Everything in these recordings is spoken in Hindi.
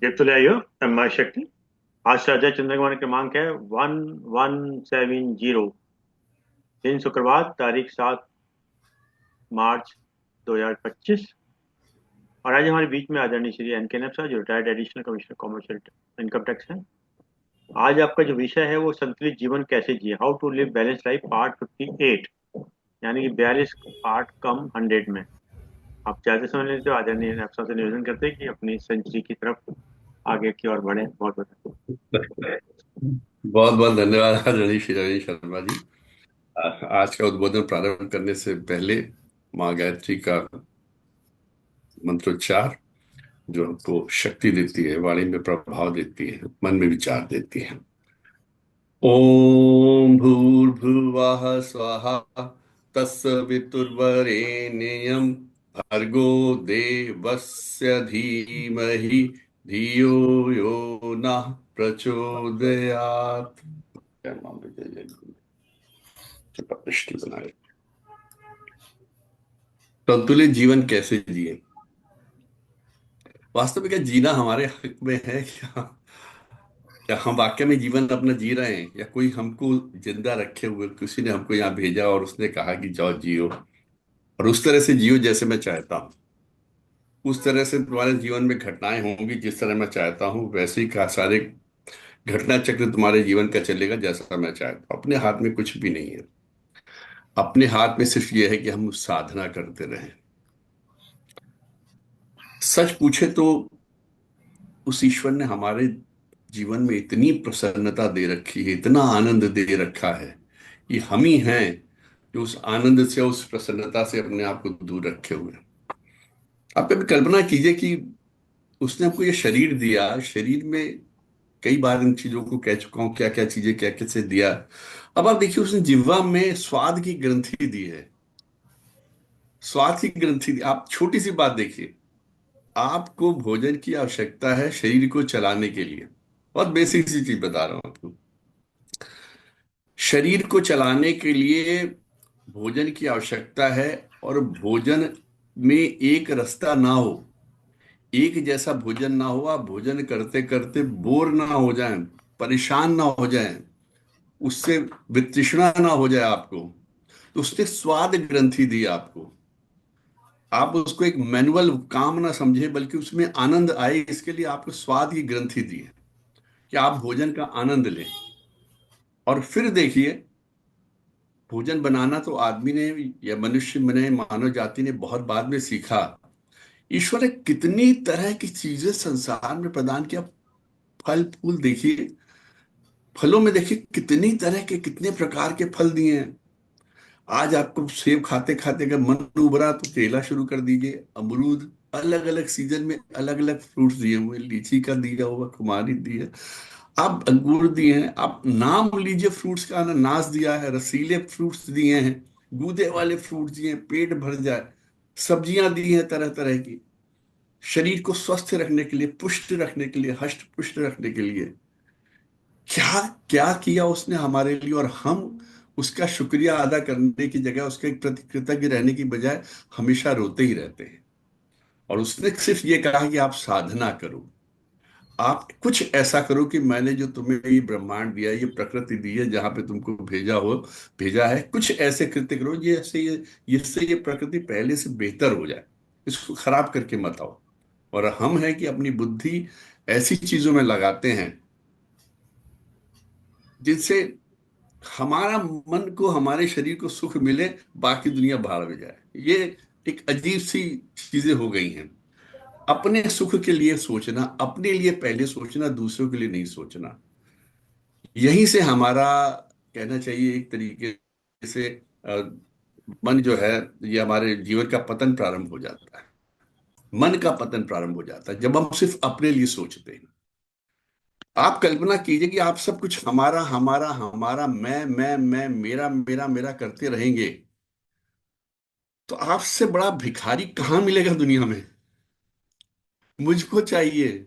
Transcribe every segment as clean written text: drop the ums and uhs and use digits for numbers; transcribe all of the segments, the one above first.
ये तो ले आई हो एम शक्ति। आज राजा चंद्रमा का क्रमांक है 1170। दिन शुक्रवार, तारीख 7 मार्च 2025। और आज हमारे बीच में आदरणीय श्री एन के साहब, जो retired additional commissioner commercial income tax है। आज आपका जो विषय है वो संतुलित जीवन कैसे जिए, how to live balance life, part 58। यानी कि 42 पार्ट कम 100 में। आप ज्यादा समय लेते हो, आदरणीय आपसे निवेदन करते हैं कि अपनी सेंचुरी की तरफ आगे की ओर बढ़े। बहुत बहुत बहुत बहुत धन्यवाद आदरणीय श्री रवि शर्मा जी। आज का उद्बोधन प्रारंभ करने से पहले माँ गायत्री का मंत्रोच्चार, जो हमको शक्ति देती है, वाणी में प्रभाव देती है, मन में विचार देती है। ओम भूर्भुवः स्वः तत्सवितुर्वरेण्यं भर्गो देवस्य धीमहि धियो यो नः प्रचोदयात्। जय मां जय जय दृष्टि बनाए। संतुलित जीवन कैसे जिए? वास्तव में क्या जीना हमारे हक में है क्या? क्या हम वाकई में जीवन अपना जी रहे हैं, या कोई हमको जिंदा रखे हुए किसी ने हमको यहाँ भेजा और उसने कहा कि जाओ जियो, और उस तरह से जियो जैसे मैं चाहता हूँ। उस तरह से तुम्हारे जीवन में घटनाएं होंगी जिस तरह मैं चाहता हूँ, वैसे ही का सारे घटना चक्र तुम्हारे जीवन का चलेगा जैसा मैं चाहता हूँ। अपने हाथ में कुछ भी नहीं है। अपने हाथ में सिर्फ ये है कि हम साधना करते रहें। सच पूछे तो उस ईश्वर ने हमारे जीवन में इतनी प्रसन्नता दे रखी है, इतना आनंद दे रखा है, कि हम ही हैं जो उस आनंद से, उस प्रसन्नता से अपने आप को दूर रखे हुए हैं। आप कभी कल्पना कीजिए कि उसने हमको ये शरीर दिया, शरीर में कई बार इन चीजों को कह चुका हूं, क्या क्या चीजें क्या कैसे दिया। अब आप देखिए, उसने जिह्वा में स्वाद की ग्रंथि दी है। स्वाद की ग्रंथि दी। आप छोटी सी बात देखिए, आपको भोजन की आवश्यकता है शरीर को चलाने के लिए। बहुत बेसिक सी चीज बता रहा हूं आपको। शरीर को चलाने के लिए भोजन की आवश्यकता है। और भोजन में एक रास्ता ना हो, एक जैसा भोजन ना हो, आप भोजन करते करते बोर ना हो जाएं, परेशान ना हो जाएं, उससे वितृष्णा ना हो जाए आपको। तो उसने स्वाद ग्रंथि दी आपको। आप उसको एक मैनुअल काम ना समझे, बल्कि उसमें आनंद आए, इसके लिए आपको स्वाद की ग्रंथि दी है कि आप भोजन का आनंद लें। और फिर देखिए, भोजन बनाना तो आदमी ने या मनुष्य ने, मानव जाति ने बहुत बाद में सीखा। ईश्वर ने कितनी तरह की चीजें संसार में प्रदान किया। फल फूल देखिए, फलों में देखिए कितनी तरह के, कितने प्रकार के फल दिए हैं। आज आपको सेब खाते खाते अगर मन उबरा तो केला शुरू कर दीजिए, अमरूद, अलग अलग सीजन में अलग अलग फ्रूट्स दिए हुए, लीची का दिया हुआ, कुमारी दी है, आप अंगूर दिए हैं, आप नाम लीजिए फ्रूट्स का। अनानास दिया है, रसीले फ्रूट्स दिए हैं, गूदे वाले फ्रूट्स दिए हैं, पेट भर जाए। सब्जियां दी हैं तरह तरह की, शरीर को स्वस्थ रखने के लिए, पुष्ट रखने के लिए, हष्ट पुष्ट रखने के लिए। क्या क्या किया उसने हमारे लिए, और हम उसका शुक्रिया अदा करने की जगह, उसके प्रति कृतज्ञ रहने की बजाय हमेशा रोते ही रहते हैं। और उसने सिर्फ ये कहा कि आप साधना करो, आप कुछ ऐसा करो कि मैंने जो तुम्हें ये ब्रह्मांड दिया, ये प्रकृति दी है, जहां पे तुमको भेजा है, कुछ ऐसे कृत्य करो जैसे ये, इससे ये प्रकृति पहले से बेहतर हो जाए। इसको खराब करके मत आओ। और हम हैं कि अपनी बुद्धि ऐसी चीजों में लगाते हैं जिनसे हमारा मन को, हमारे शरीर को सुख मिले, बाकी दुनिया भाड़ में जाए। ये एक अजीब सी चीजें हो गई हैं। अपने सुख के लिए सोचना, अपने लिए पहले सोचना, दूसरों के लिए नहीं सोचना। यहीं से हमारा, कहना चाहिए एक तरीके से, अ, मन जो है, ये हमारे जीवन का पतन प्रारंभ हो जाता है। मन का पतन प्रारंभ हो जाता है जब हम सिर्फ अपने लिए सोचते हैं। आप कल्पना कीजिए कि आप सब कुछ हमारा हमारा हमारा, मैं, मेरा मेरा मेरा करते रहेंगे, तो आपसे बड़ा भिखारी कहाँ मिलेगा दुनिया में? मुझको चाहिए,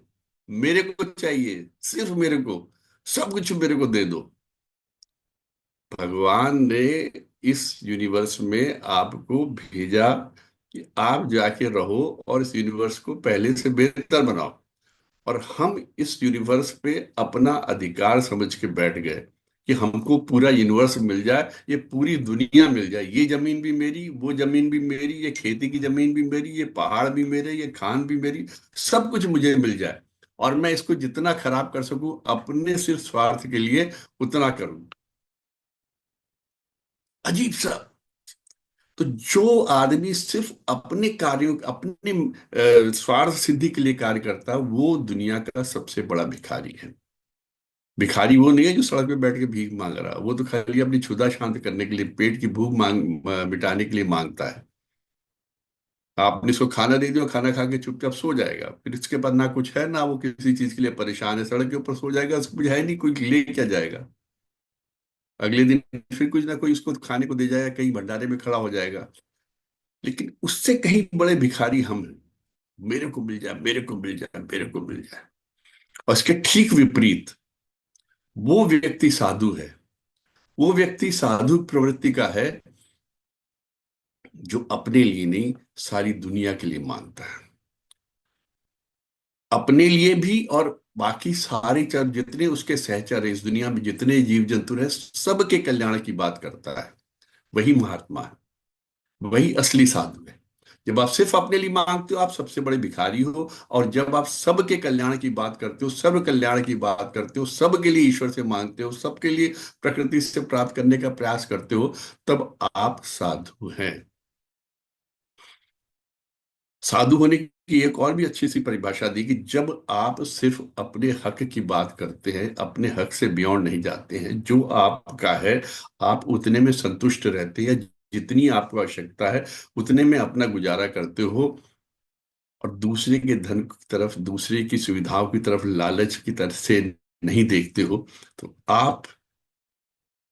मेरे को चाहिए, सिर्फ मेरे को, सब कुछ मेरे को दे दो। भगवान ने इस यूनिवर्स में आपको भेजा कि आप जाके रहो और इस यूनिवर्स को पहले से बेहतर बनाओ। और हम इस यूनिवर्स पे अपना अधिकार समझ के बैठ गए कि हमको पूरा यूनिवर्स मिल जाए, ये पूरी दुनिया मिल जाए, ये जमीन भी मेरी, वो जमीन भी मेरी, ये खेती की जमीन भी मेरी, ये पहाड़ भी मेरे, ये खान भी मेरी, सब कुछ मुझे मिल जाए और मैं इसको जितना खराब कर सकूं अपने सिर्फ स्वार्थ के लिए उतना करूं। अजीब सा। तो जो आदमी सिर्फ अपने कार्यों, अपने स्वार्थ सिद्धि के लिए कार्य करता है, वो दुनिया का सबसे बड़ा भिखारी है। भिखारी वो नहीं है जो सड़क पे बैठ के भीख मांग रहा है, वो तो खाली अपनी क्षुधा शांत करने के लिए, पेट की भूख मिटाने के लिए मांगता है। आपने इसको खाना दे दिया, खाना खा के चुपचाप सो जाएगा, फिर इसके बाद ना कुछ है ना वो किसी चीज के लिए परेशान है, सड़क के ऊपर सो जाएगा, उसको कुछ है नहीं, कोई ले क्या जाएगा। अगले दिन फिर कुछ ना कोई उसको खाने को दे जाएगा, कहीं भंडारे में खड़ा हो जाएगा। लेकिन उससे कहीं बड़े भिखारी हम हैं। मेरे को मिल जाए, मेरे को मिल जाए, मेरे को मिल जाए। और इसके ठीक विपरीत वो व्यक्ति साधु है। वो व्यक्ति साधु प्रवृत्ति का है जो अपने लिए नहीं, सारी दुनिया के लिए मांगता है। अपने लिए भी और बाकी सारे जितने उसके सहचर हैं, इस दुनिया में जितने जीव जंतु हैं, सबके कल्याण की बात करता है। वही महात्मा है, वही असली साधु है। जब आप सिर्फ अपने लिए मांगते हो, आप सबसे बड़े भिखारी हो। और जब आप सबके कल्याण की बात करते हो, सर्व कल्याण की बात करते हो, सबके लिए ईश्वर से मांगते हो, सबके लिए प्रकृति से प्राप्त करने का प्रयास करते हो, तब आप साधु हैं। साधु होने की एक और भी अच्छी सी परिभाषा दी कि जब आप सिर्फ अपने हक की बात करते हैं, अपने हक से बियॉन्ड नहीं जाते हैं, जो आपका है आप उतने में संतुष्ट रहते हैं, जितनी आपको आवश्यकता है उतने में अपना गुजारा करते हो, और दूसरे के धन की तरफ, दूसरे की सुविधाओं की तरफ लालच की तरफ से नहीं देखते हो, तो आप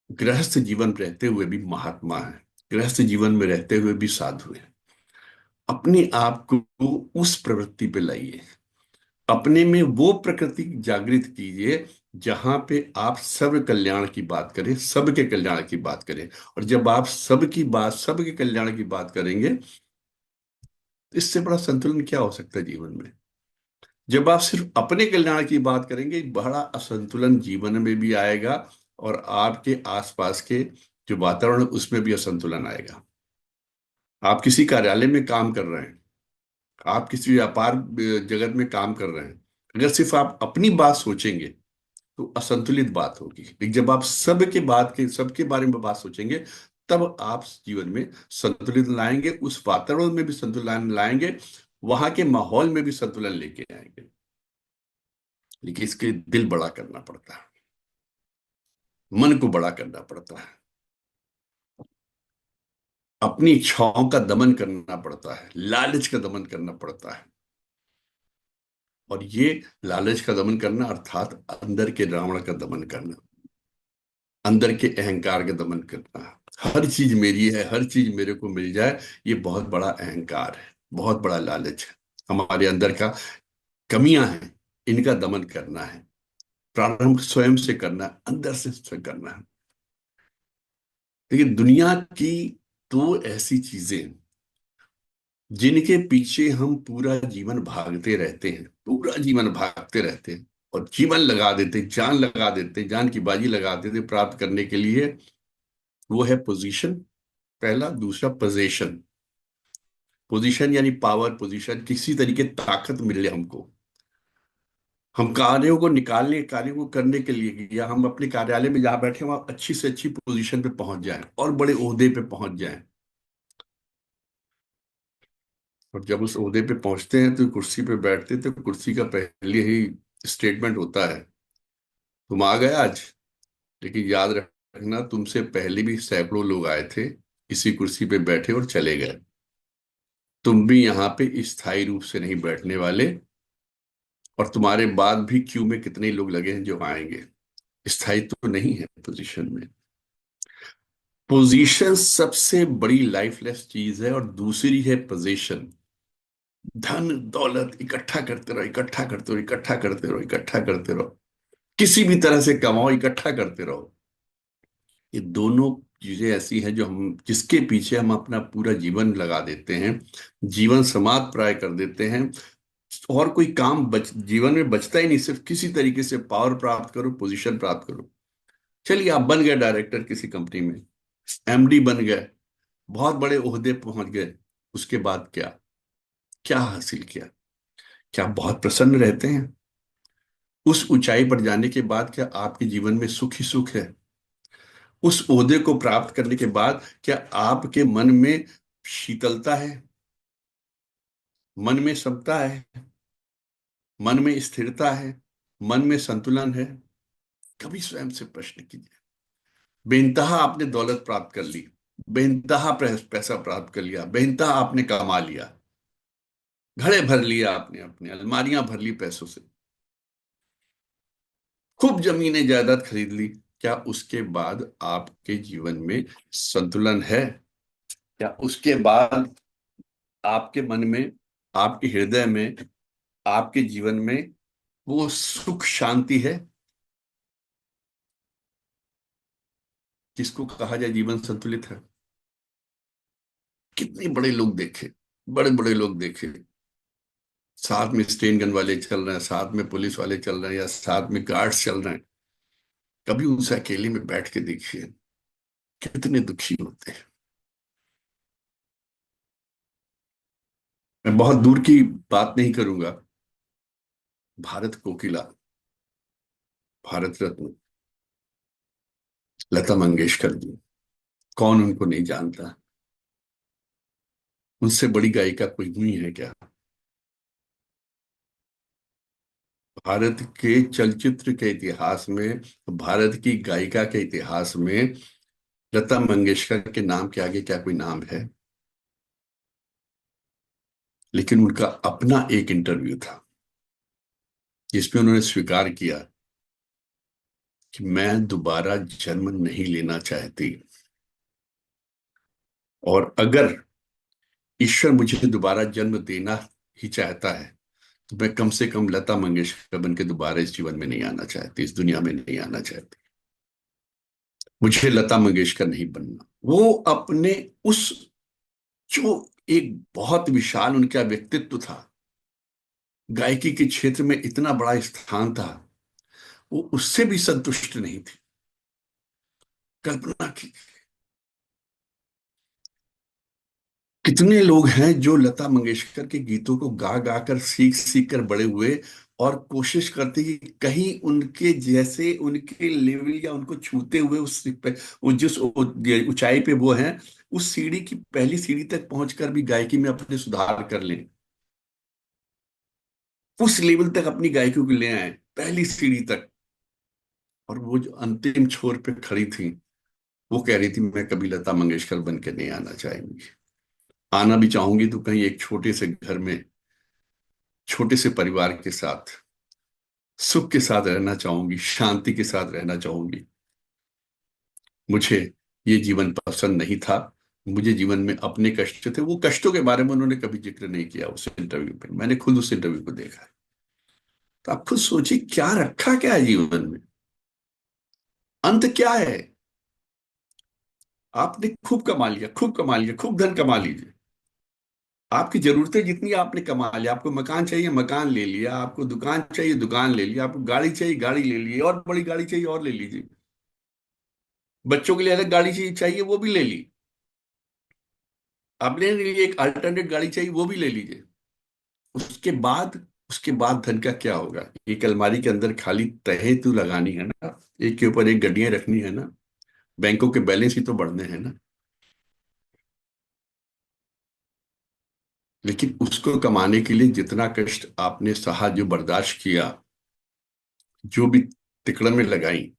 गृहस्थ जीवन रहते हुए भी महात्मा हैं, गृहस्थ जीवन में रहते हुए भी साधु हैं। अपने आप को उस प्रवृत्ति पे लाइए, अपने में वो प्रकृति जागृत कीजिए जहां पे आप सब कल्याण की बात करें, सबके कल्याण की बात करें। और जब आप सबकी बात, सबके कल्याण की बात करेंगे, तो इससे बड़ा संतुलन क्या हो सकता है जीवन में। जब आप सिर्फ अपने कल्याण की बात करेंगे, बड़ा असंतुलन जीवन में भी आएगा और आपके आसपास के जो वातावरण उसमें भी असंतुलन आएगा। आप किसी कार्यालय में काम कर रहे हैं, आप किसी व्यापार जगत में काम कर रहे हैं, अगर सिर्फ आप अपनी बात सोचेंगे तो असंतुलित बात होगी। लेकिन जब आप सबके बात के, सबके बारे में बात सोचेंगे, तब आप जीवन में संतुलित लाएंगे, उस वातावरण में भी संतुलन लाएंगे, वहां के माहौल में भी संतुलन लेके आएंगे। लेकिन इसके लिए दिल बड़ा करना पड़ता है, मन को बड़ा करना पड़ता है, अपनी इच्छाओं का दमन करना पड़ता है, लालच का दमन करना पड़ता है। और ये लालच का दमन करना अर्थात अंदर के रावण का दमन करना, अंदर के अहंकार का दमन करना। हर चीज मेरी है, हर चीज मेरे को मिल जाए, ये बहुत बड़ा अहंकार है, बहुत बड़ा लालच है। हमारे अंदर का कमियां हैं, इनका दमन करना है। प्रारंभ स्वयं से करना है, अंदर से करना है। देखिए, दुनिया की दो ऐसी चीजें जिनके पीछे हम पूरा जीवन भागते रहते हैं, पूरा जीवन भागते रहते हैं और जीवन लगा देते, जान लगा देते, जान की बाजी लगा देते प्राप्त करने के लिए। वो है पोजीशन, पहला। दूसरा पोजीशन। पोजीशन यानी पावर, पोजीशन किसी तरीके ताकत मिले हमको, हम कार्यों को निकालने, कार्यों को करने के लिए, या हम अपने कार्यालय में जहां बैठे वहां अच्छी से अच्छी पोजीशन पे पहुंच जाएं और बड़े ओहदे पे पहुंच जाएं। और जब उस ओहदे पे पहुंचते हैं तो कुर्सी पे बैठते, तो कुर्सी का पहले ही स्टेटमेंट होता है, तुम आ गए आज, लेकिन याद रखना तुमसे पहले भी सैकड़ों लोग आए थे, इसी कुर्सी पे बैठे और चले गए। तुम भी यहाँ पे स्थायी रूप से नहीं बैठने वाले, और तुम्हारे बाद भी क्यू में कितने लोग लगे हैं जो आएंगे। स्थायित्व तो नहीं है पोजीशन में। पोजीशन सबसे बड़ी लाइफलेस चीज है। और दूसरी है पोजीशन। धन दौलत इकट्ठा करते रहो, इकट्ठा करते रहो, इकट्ठा करते रहो, इकट्ठा करते रहो, किसी भी तरह से कमाओ, इकट्ठा करते रहो। ये दोनों चीजें ऐसी हैं जो हम, जिसके पीछे हम अपना पूरा जीवन लगा देते हैं, जीवन समाप्त प्राय कर देते हैं। और कोई काम जीवन में बचता ही नहीं, सिर्फ किसी तरीके से पावर प्राप्त करो, पोजीशन प्राप्त करो। चलिए आप बन गए डायरेक्टर किसी कंपनी में, एमडी बन गए, बहुत बड़े ओहदे पहुंच गए, उसके बाद क्या, क्या हासिल किया? क्या आप बहुत प्रसन्न रहते हैं? उस ऊंचाई पर जाने के बाद क्या आपके जीवन में सुख ही सुख है? उस ओहदे को प्राप्त करने के बाद क्या आपके मन में शीतलता है, मन में समता है, मन में स्थिरता है, मन में संतुलन है? कभी स्वयं से प्रश्न कीजिए। बेइंतहा आपने दौलत प्राप्त कर ली, बेइंतहा पैसा प्राप्त कर लिया, बेइंतहा आपने कमा लिया, घड़े भर लिया आपने, अपनी अलमारियां भर ली पैसों से, खूब जमीनें जायदाद खरीद ली, क्या उसके बाद आपके जीवन में संतुलन है? क्या उसके बाद आपके मन में, आपके हृदय में, आपके जीवन में वो सुख शांति है जिसको कहा जाए जीवन संतुलित है? कितने बड़े लोग देखे, बड़े बड़े लोग देखे, साथ में स्टेन गन वाले चल रहे हैं, साथ में पुलिस वाले चल रहे हैं, या साथ में गार्ड्स चल रहे हैं, कभी उनसे अकेले में बैठ के देखिए, कितने दुखी होते हैं। मैं बहुत दूर की बात नहीं करूंगा, भारत कोकिला, भारत रत्न लता मंगेशकर जी, कौन उनको नहीं जानता? उनसे बड़ी गायिका कोई हुई है क्या? भारत के चलचित्र के इतिहास में, भारत की गायिका के इतिहास में लता मंगेशकर के नाम के आगे क्या कोई नाम है? लेकिन उनका अपना एक इंटरव्यू था जिसमें उन्होंने स्वीकार किया कि मैं दोबारा जन्म नहीं लेना चाहती, और अगर ईश्वर मुझे दोबारा जन्म देना ही चाहता है तो मैं कम से कम लता मंगेशकर बन के दोबारा इस जीवन में नहीं आना चाहती, इस दुनिया में नहीं आना चाहती। मुझे लता मंगेशकर नहीं बनना। वो अपने उस, जो एक बहुत विशाल उनका व्यक्तित्व था, गायकी के क्षेत्र में इतना बड़ा स्थान था, वो उससे भी संतुष्ट नहीं थी। कल्पना की, कितने लोग हैं जो लता मंगेशकर के गीतों को गा गा कर, सीख सीख कर बड़े हुए, और कोशिश करते कि कहीं उनके जैसे, उनके लेवल या उनको छूते हुए वो जिस ऊंचाई पे वो हैं, उस सीढ़ी की पहली सीढ़ी तक पहुंचकर भी गायकी में अपने सुधार कर लें, उस लेवल तक अपनी गायकी को ले आए, पहली सीढ़ी तक। और वो जो अंतिम छोर पे खड़ी थी, वो कह रही थी मैं कभी लता मंगेशकर बन के नहीं आना चाहूंगी। आना भी चाहूंगी तो कहीं एक छोटे से घर में, छोटे से परिवार के साथ, सुख के साथ रहना चाहूंगी, शांति के साथ रहना चाहूंगी। मुझे ये जीवन पसंद नहीं था। मुझे जीवन में अपने कष्ट थे, वो कष्टों के बारे में उन्होंने कभी जिक्र नहीं किया उस इंटरव्यू पे। मैंने खुद उस इंटरव्यू को देखा है। तो आप खुद सोचिए, क्या रखा क्या है जीवन में? अंत क्या है? आपने खूब कमा लिया, खूब कमा लिया, खूब धन कमा लीजिए, आपकी जरूरतें जितनी आपने कमा लिया, आपको मकान चाहिए मकान ले लिया, आपको दुकान चाहिए दुकान ले लिया, आपको गाड़ी चाहिए गाड़ी ले ली, और बड़ी गाड़ी चाहिए और ले लीजिए, बच्चों के लिए अलग गाड़ी चाहिए वो भी ले ली, अपने लिए एक अल्टरनेट गाड़ी चाहिए वो भी ले लीजिए। उसके बाद, उसके बाद धन का क्या होगा? एक अलमारी के अंदर खाली तहे तो लगानी है ना, एक के ऊपर एक गड्डियां रखनी है ना, बैंकों के बैलेंस ही तो बढ़ने हैं ना। लेकिन उसको कमाने के लिए जितना कष्ट आपने सहा, जो बर्दाश्त किया, जो भी तिकड़म में लगाई,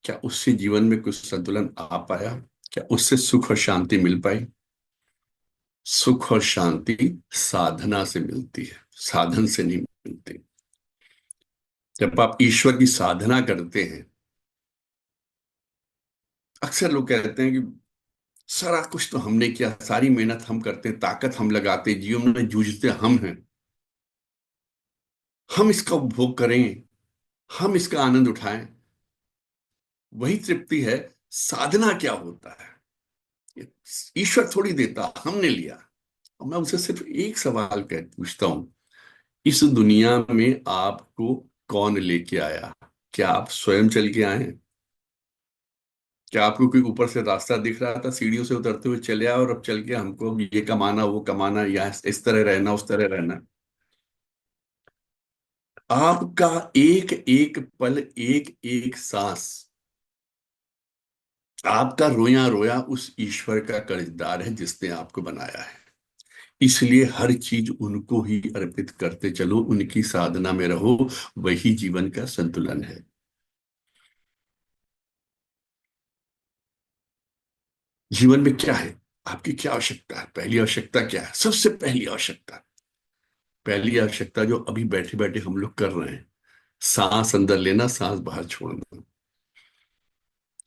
क्या उससे जीवन में कुछ संतुलन आ पाया? क्या उससे सुख और शांति मिल पाई? सुख और शांति साधना से मिलती है, साधन से नहीं मिलती। जब आप ईश्वर की साधना करते हैं, अक्सर लोग कहते हैं कि सारा कुछ तो हमने किया, सारी मेहनत हम करते हैं, ताकत हम लगाते हैं, जीवन में जूझते हम हैं, हम इसका उपभोग करें, हम इसका आनंद उठाएं, वही तृप्ति है। साधना क्या होता है? ये ईश्वर थोड़ी देता, हमने लिया। और मैं उनसे सिर्फ एक सवाल कह पूछता हूं इस दुनिया में आपको कौन लेके आया? क्या आप स्वयं चल के आए हैं? क्या आपको कोई ऊपर से रास्ता दिख रहा था, सीढ़ियों से उतरते हुए चले आए और अब चल के हमको अब ये कमाना वो कमाना, या इस तरह रहना उस तरह रहना? आपका एक एक पल, एक एक सांस, आपका रोया रोया उस ईश्वर का कर्जदार है जिसने आपको बनाया है। इसलिए हर चीज उनको ही अर्पित करते चलो, उनकी साधना में रहो। वही जीवन का संतुलन है। जीवन में क्या है? आपकी क्या आवश्यकता है? पहली आवश्यकता क्या है? सबसे पहली आवश्यकता जो अभी बैठे बैठे हम लोग कर रहे हैं, सांस अंदर लेना, सांस बाहर छोड़ना।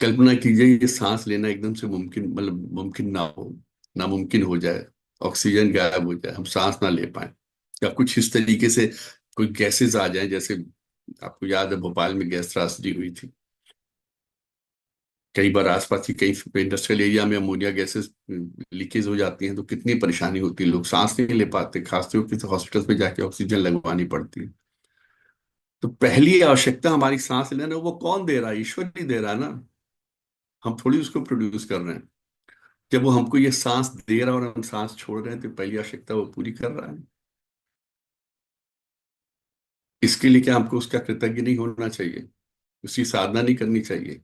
कल्पना कीजिए ये सांस लेना एकदम से मुमकिन, मतलब मुमकिन ना हो, नामुमकिन हो जाए, ऑक्सीजन गायब हो जाए, हम सांस ना ले पाए, या कुछ इस तरीके से कोई गैसेस आ जाए। जैसे आपको याद है भोपाल में गैस त्रासदी हुई थी, कई बार आसपास की कई इंडस्ट्रियल एरिया में अमोनिया गैसेस लीकेज हो जाती हैं, तो कितनी परेशानी होती है, लोग सांस नहीं ले पाते, खासते हुए किसी हॉस्पिटल में जाके ऑक्सीजन लगवानी पड़ती है। तो पहली आवश्यकता हमारी सांस लेना, वो कौन दे रहा है? ईश्वर ही दे रहा है ना। हम थोड़ी उसको प्रोड्यूस कर रहे हैं। जब वो हमको ये सांस दे रहा है और हम सांस छोड़ रहे हैं, तो पहली आवश्यकता वो पूरी कर रहा है। इसके लिए क्या हमको उसका कृतज्ञ नहीं होना चाहिए? उसकी साधना नहीं करनी चाहिए?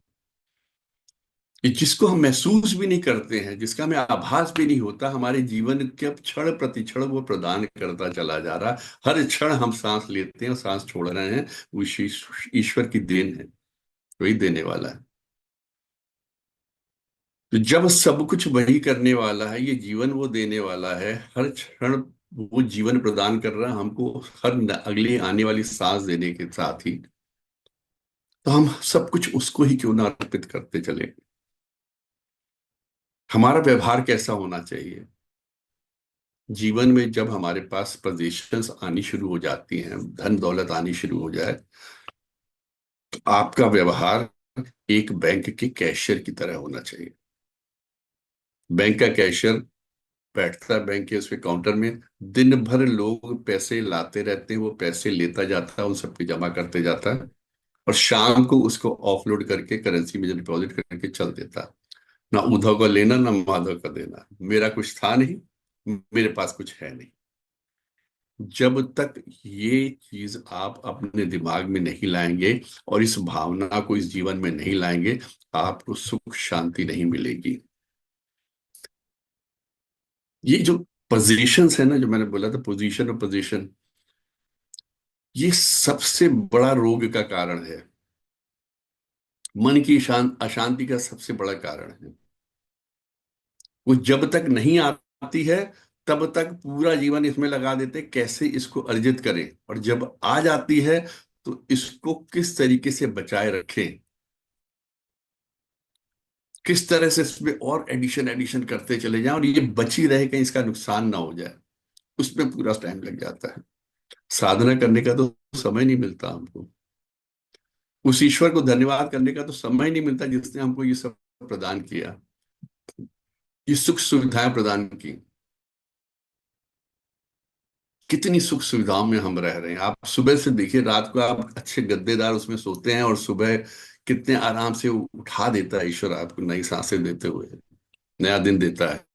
कि जिसको हम महसूस भी नहीं करते हैं, जिसका हमें आभास भी नहीं होता, हमारे जीवन के क्षण प्रति क्षण वो प्रदान करता चला जा रहा। हर क्षण हम सांस लेते हैं और सांस छोड़ रहे हैं, वो ईश्वर की देन है। वही देने वाला है। तो जब सब कुछ वही करने वाला है, ये जीवन वो देने वाला है, हर क्षण वो जीवन प्रदान कर रहा है हमको, हर अगली आने वाली सांस देने के साथ ही, तो हम सब कुछ उसको ही क्यों ना अर्पित करते चले। हमारा व्यवहार कैसा होना चाहिए? जीवन में जब हमारे पास पोजीशंस आनी शुरू हो जाती हैं, धन दौलत आनी शुरू हो जाए, तो आपका व्यवहार एक बैंक के कैशियर की तरह होना चाहिए। बैंक का कैशियर बैठता है बैंक के उसके काउंटर में, दिन भर लोग पैसे लाते रहते हैं, वो पैसे लेता जाता है, उन सबको जमा करते जाता है, और शाम को उसको ऑफलोड करके करेंसी में डिपॉजिट करके चल देता है। ना उद्धव का लेना ना माधव का देना, मेरा कुछ था नहीं, मेरे पास कुछ है नहीं। जब तक ये चीज आप अपने दिमाग में नहीं लाएंगे और इस भावना को इस जीवन में नहीं लाएंगे, आपको सुख शांति नहीं मिलेगी। ये जो पोजीशंस है ना, जो मैंने बोला था, पोजीशन और पोजीशन, ये सबसे बड़ा रोग का कारण है। मन की अशांति का सबसे बड़ा कारण है। वो जब तक नहीं आती है, तब तक पूरा जीवन इसमें लगा देते कैसे इसको अर्जित करें, और जब आ जाती है तो इसको किस तरीके से बचाए रखें, किस तरह से इसमें और एडिशन एडिशन करते चले जाएं और ये बची रहे, कहीं इसका नुकसान ना हो जाए। उसमें पूरा टाइम लग जाता है। साधना करने का तो समय नहीं मिलता हमको। उस ईश्वर को धन्यवाद करने का तो समय नहीं मिलता जिसने हमको ये सब प्रदान किया, ये सुख सुविधाएं प्रदान की। कितनी सुख सुविधाओं में हम रह रहे हैं। आप सुबह से देखिए, रात को आप अच्छे गद्देदार उसमें सोते हैं, और सुबह कितने आराम से उठा देता है ईश्वर आपको, नई सांसें देते हुए नया दिन देता है।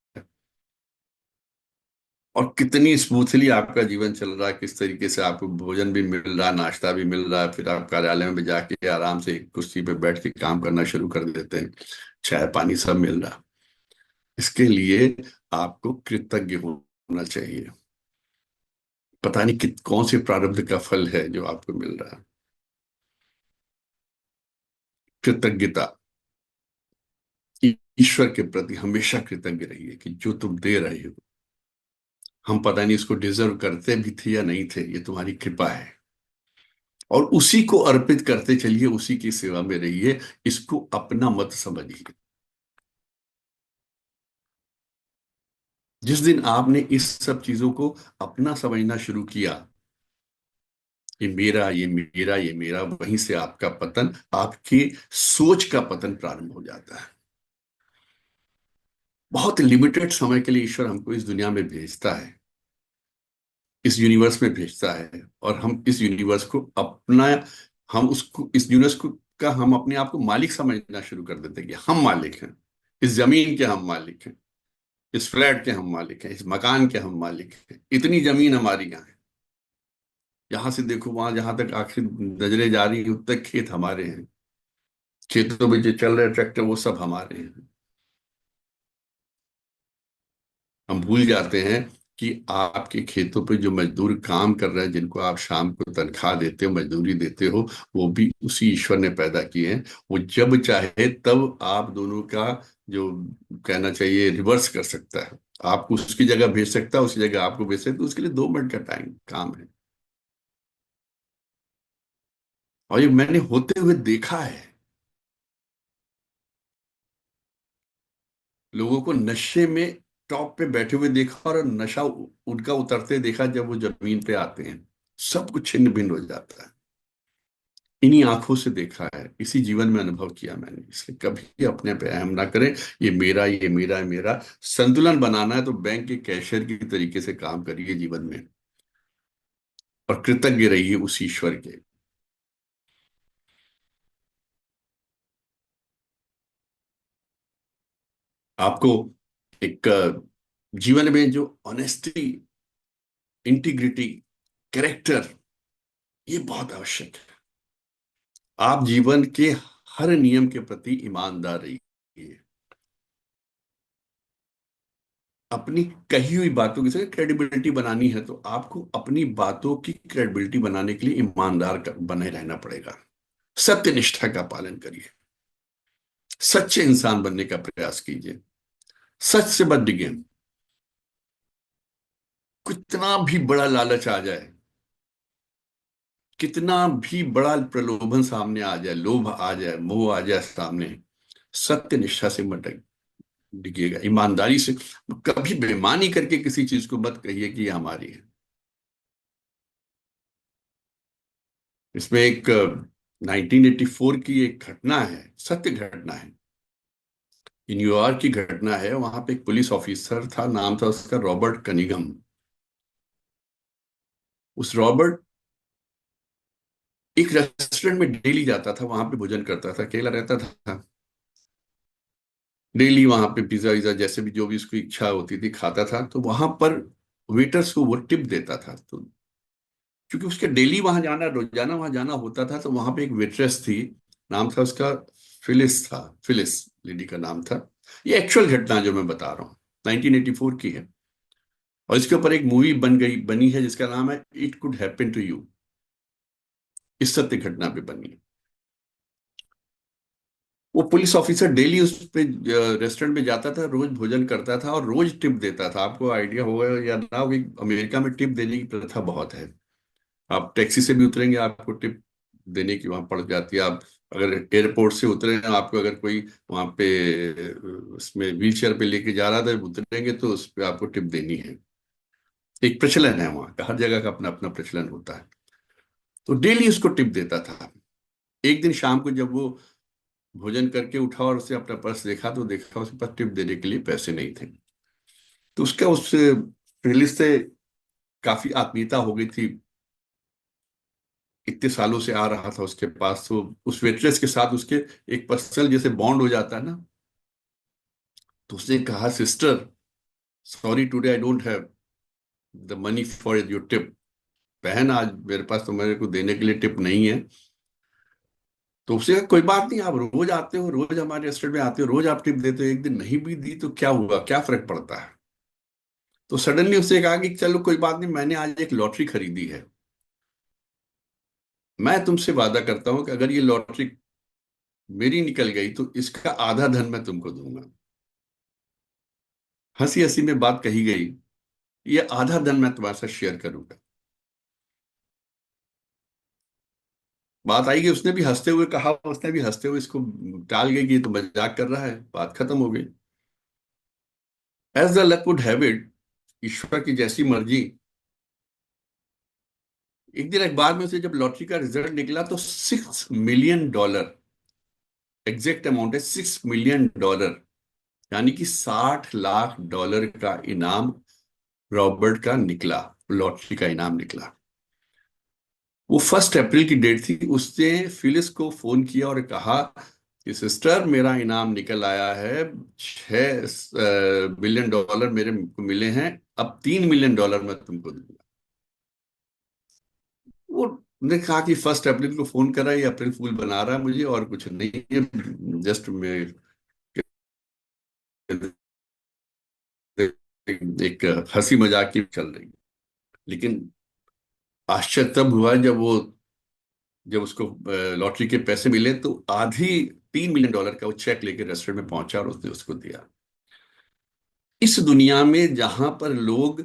और कितनी स्मूथली आपका जीवन चल रहा है, किस तरीके से आपको भोजन भी मिल रहा है, नाश्ता भी मिल रहा है, फिर आप कार्यालय में भी जाके आराम से एक कुर्सी पे बैठ के काम करना शुरू कर देते हैं, चाय पानी सब मिल रहा है। इसके लिए आपको कृतज्ञ होना चाहिए। पता नहीं कौन से प्रारब्ध का फल है जो आपको मिल रहा है। कृतज्ञता, ईश्वर के प्रति हमेशा कृतज्ञ रहिए कि जो तुम दे रहे हो, हम पता नहीं इसको डिजर्व करते भी थे या नहीं थे, ये तुम्हारी कृपा है, और उसी को अर्पित करते चलिए, उसी की सेवा में रहिए। इसको अपना मत समझिए। जिस दिन आपने इस सब चीजों को अपना समझना शुरू किया, ये मेरा ये मेरा ये मेरा, वहीं से आपका पतन, आपकी सोच का पतन प्रारंभ हो जाता है। बहुत लिमिटेड समय के लिए ईश्वर हमको इस दुनिया में भेजता है, इस यूनिवर्स में भेजता है, और हम इस यूनिवर्स को अपना, हम उसको, इस यूनिवर्स को का हम अपने आप को मालिक समझना शुरू कर देते हैं कि हम मालिक हैं, इस जमीन के हम मालिक हैं, इस फ्लैट के हम मालिक हैं, इस मकान के हम मालिक हैं, इतनी जमीन हमारी यहाँ है, यहां से देखो वहां जहां तक आखिर नजरें जा रही हैं उतने तक खेत हमारे हैं, खेतों में जो चल रहे ट्रैक्टर वो सब हमारे हैं। हम भूल जाते हैं कि आपके खेतों पे जो मजदूर काम कर रहे हैं, जिनको आप शाम को तनख्वाह देते हो, मजदूरी देते हो, वो भी उसी ईश्वर ने पैदा किए हैं। वो जब चाहे तब आप दोनों का, जो कहना चाहिए, रिवर्स कर सकता है। आपको उसकी जगह भेज सकता है, उसी जगह आपको भेज सकता है, तो उसके लिए 2 मिनट का टाइम काम है। और ये मैंने होते हुए देखा है। लोगों को नशे में टॉप पे बैठे हुए देखा, और नशा उनका उतरते देखा, जब वो जमीन पे आते हैं सब कुछ छिन्न भिन्न हो जाता है। इन्हीं आंखों से देखा है, इसी जीवन में अनुभव किया मैंने, इसलिए कभी अपने पे अहम ना करें। ये मेरा, ये मेरा, ये मेरा। संतुलन बनाना है तो बैंक के कैशियर की तरीके से काम करिए जीवन में, और कृतज्ञ रहिए उस ईश्वर के। आपको एक जीवन में जो ऑनेस्टी, इंटीग्रिटी, कैरेक्टर, ये बहुत आवश्यक है। आप जीवन के हर नियम के प्रति ईमानदार रहिए। अपनी कही हुई बातों की से क्रेडिबिलिटी बनानी है, तो आपको अपनी बातों की क्रेडिबिलिटी बनाने के लिए ईमानदार बने रहना पड़ेगा। सत्यनिष्ठा का पालन करिए, सच्चे इंसान बनने का प्रयास कीजिए, सच से मत डिगे। कितना भी बड़ा लालच आ जाए, कितना भी बड़ा प्रलोभन सामने आ जाए, लोभ आ जाए, मोह आ जाए सामने, सत्यनिष्ठा से मत डिगिएगा, ईमानदारी से। कभी बेईमानी करके किसी चीज को मत कहिए कि ये हमारी है। इसमें एक 1984 की एक घटना है, सत्य घटना है, ये न्यूयॉर्क की घटना है। वहां पे एक पुलिस ऑफिसर था, नाम था उसका रॉबर्ट कनिगम। उस रॉबर्ट एक रेस्टोरेंट में डेली जाता था, वहां पे भोजन करता था, अकेला रहता था। डेली वहां पे पिज्जा विज्जा जैसे भी जो भी उसकी इच्छा होती थी खाता था। तो वहां पर वेटर्स को वो टिप देता था। तो क्योंकि उसके डेली वहां जाना, रोजाना वहां जाना होता था, तो वहां पे एक वेट्रेस थी, नाम था उसका फिलिस था, फिलिस लेडी का नाम था। ये एक्चुअल घटना जो मैं बता रहा हूँ 1984 की है, और इसके ऊपर एक मूवी बनी है जिसका नाम है it could happen to you. इस सत्य घटना पे बनी है। वो पुलिस ऑफिसर डेली उस पे रेस्टोरेंट में जाता था, रोज भोजन करता था और रोज टिप देता था। आपको आइडिया होगा या ना हो कि अमेरिका में टिप देने की प्रथा बहुत है। आप टैक्सी से भी उतरेंगे, आपको टिप देने की वहां पड़ जाती है। आप अगर एयरपोर्ट से उतरे हैं, आपको अगर कोई वहां पे उसमें व्हील चेयर पे लेके जा रहा था, उतरेंगे तो उस पे आपको टिप देनी है। एक प्रचलन है वहां का, हर जगह का अपना अपना प्रचलन होता है। तो डेली उसको टिप देता था। एक दिन शाम को जब वो भोजन करके उठा और उसे अपना पर्स देखा, तो देखा उसके पास टिप देने के लिए पैसे नहीं थे। तो उसका उस फेलिस से काफी आत्मीयता हो गई थी, इतने सालों से आ रहा था उसके पास। तो उस वेट्रेस के साथ उसके एक पर्सनल जैसे बॉन्ड हो जाता है ना। तो उसने कहा, sister, sorry today I don't have the money for your tip. बहन, आज मेरे पास तो मेरे को देने के लिए टिप नहीं है। तो उसने कहा, कोई बात नहीं, आप रोज आते हो, रोज हमारे रेस्टोरेंट में आते हो, रोज आप टिप देते हो, एक दिन नहीं भी दी तो क्या हुआ, क्या फर्क पड़ता है। तो सडनली उसने कहा कि चलो कोई बात नहीं, मैंने आज एक लॉटरी खरीदी है, मैं तुमसे वादा करता हूं कि अगर ये लॉटरी मेरी निकल गई तो इसका आधा धन मैं तुमको दूंगा। हंसी हंसी में बात कही गई, ये आधा धन मैं तुम्हारे साथ शेयर करूंगा। बात आई कि उसने भी हंसते हुए कहा, उसने भी हंसते हुए इसको टाल गई कि ये तो मजाक कर रहा है, बात खत्म हो गई। As the luck would have it, ईश्वर की जैसी मर्जी, एक दिन अखबार में से जब लॉटरी का रिजल्ट निकला तो $6 मिलियन, एग्जैक्ट अमाउंट है $6 मिलियन, यानी कि $60 लाख का इनाम रॉबर्ट का निकला। लॉटरी का इनाम निकला। वो 1 अप्रैल की डेट थी। उसने फिलिस को फोन किया और कहा कि सिस्टर, मेरा इनाम निकल आया है, 6 बिलियन डॉलर मेरे को मिले हैं, अब 3 मिलियन डॉलर मैं तुमको दूंगा। वो ने कहा कि 1 अप्रैल को फोन करा, ये अप्रैल फूल बना रहा है मुझे, और कुछ नहीं है, जस्ट मैं एक हंसी मजाक की चल रही है। लेकिन आश्चर्य तब हुआ जब उसको लॉटरी के पैसे मिले, तो आधी 3 मिलियन डॉलर का वो चेक लेके रेस्टोरेंट में पहुंचा और उसने उसको दिया। इस दुनिया में जहां पर लोग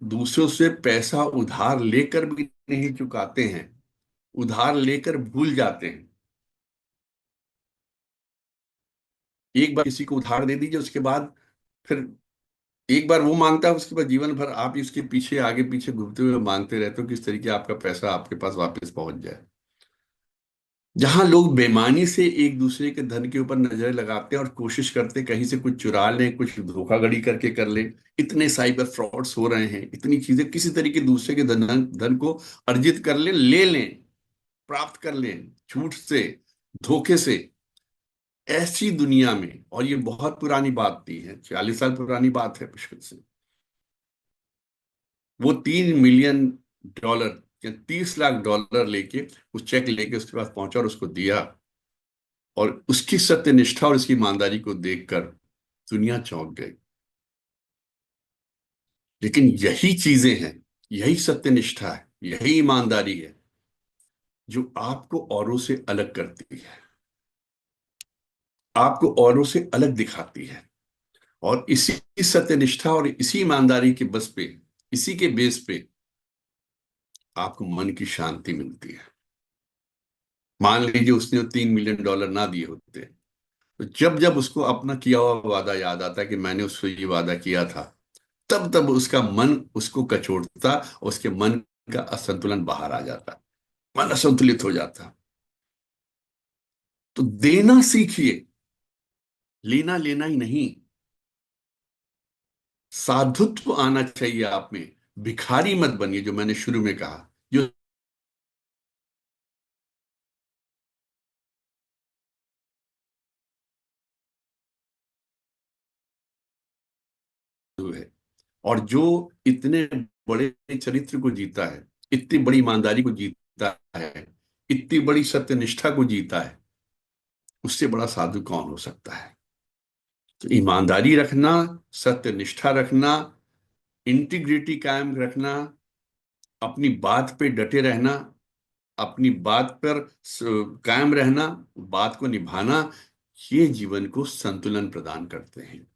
दूसरों से पैसा उधार लेकर भी नहीं चुकाते हैं, उधार लेकर भूल जाते हैं। एक बार किसी को उधार दे दीजिए, उसके बाद फिर एक बार वो मांगता है, उसके बाद जीवन भर आप इसके पीछे आगे पीछे घूमते हुए मांगते रहते हो किस तरीके आपका पैसा आपके पास वापस पहुंच जाए। जहां लोग बेईमानी से एक दूसरे के धन के ऊपर नजर लगाते हैं और कोशिश करते हैं कहीं से कुछ चुरा लें, कुछ धोखाधड़ी करके कर लें। इतने साइबर फ्रॉड्स हो रहे हैं, इतनी चीजें किसी तरीके दूसरे के धन धन को अर्जित कर लें, ले लें, प्राप्त कर लें, झूठ से, धोखे से। ऐसी दुनिया में, और ये बहुत पुरानी बात थी, है 40 साल पुरानी बात है मुश्किल से, वो 3 मिलियन डॉलर या 30 लाख डॉलर लेके, उस चेक लेके उसके पास पहुंचा और उसको दिया। और उसकी सत्यनिष्ठा और उसकी ईमानदारी को देखकर दुनिया चौंक गई। लेकिन यही चीजें हैं, यही सत्यनिष्ठा है, यही ईमानदारी है जो आपको औरों से अलग करती है, आपको औरों से अलग दिखाती है। और इसी सत्यनिष्ठा और इसी ईमानदारी के बस पे, इसी के बेस पे आपको मन की शांति मिलती है। मान लीजिए उसने 3 मिलियन डॉलर ना दिए होते, तो जब जब उसको अपना किया हुआ वादा याद आता है कि मैंने उससे ये वादा किया था, तब तब उसका मन उसको कचोटता और उसके मन का असंतुलन बाहर आ जाता, मन असंतुलित हो जाता। तो देना सीखिए, लेना लेना ही नहीं। साधुत्व आना चाहिए आप में। भिखारी मत बनिए, जो मैंने शुरू में कहा, जो है, और जो इतने बड़े चरित्र को जीता है, इतनी बड़ी ईमानदारी को जीता है, इतनी बड़ी सत्यनिष्ठा को जीता है, उससे बड़ा साधु कौन हो सकता है। तो ईमानदारी रखना, सत्यनिष्ठा रखना, इंटीग्रिटी कायम रखना, अपनी बात पे डटे रहना, अपनी बात पर कायम रहना, बात को निभाना, ये जीवन को संतुलन प्रदान करते हैं,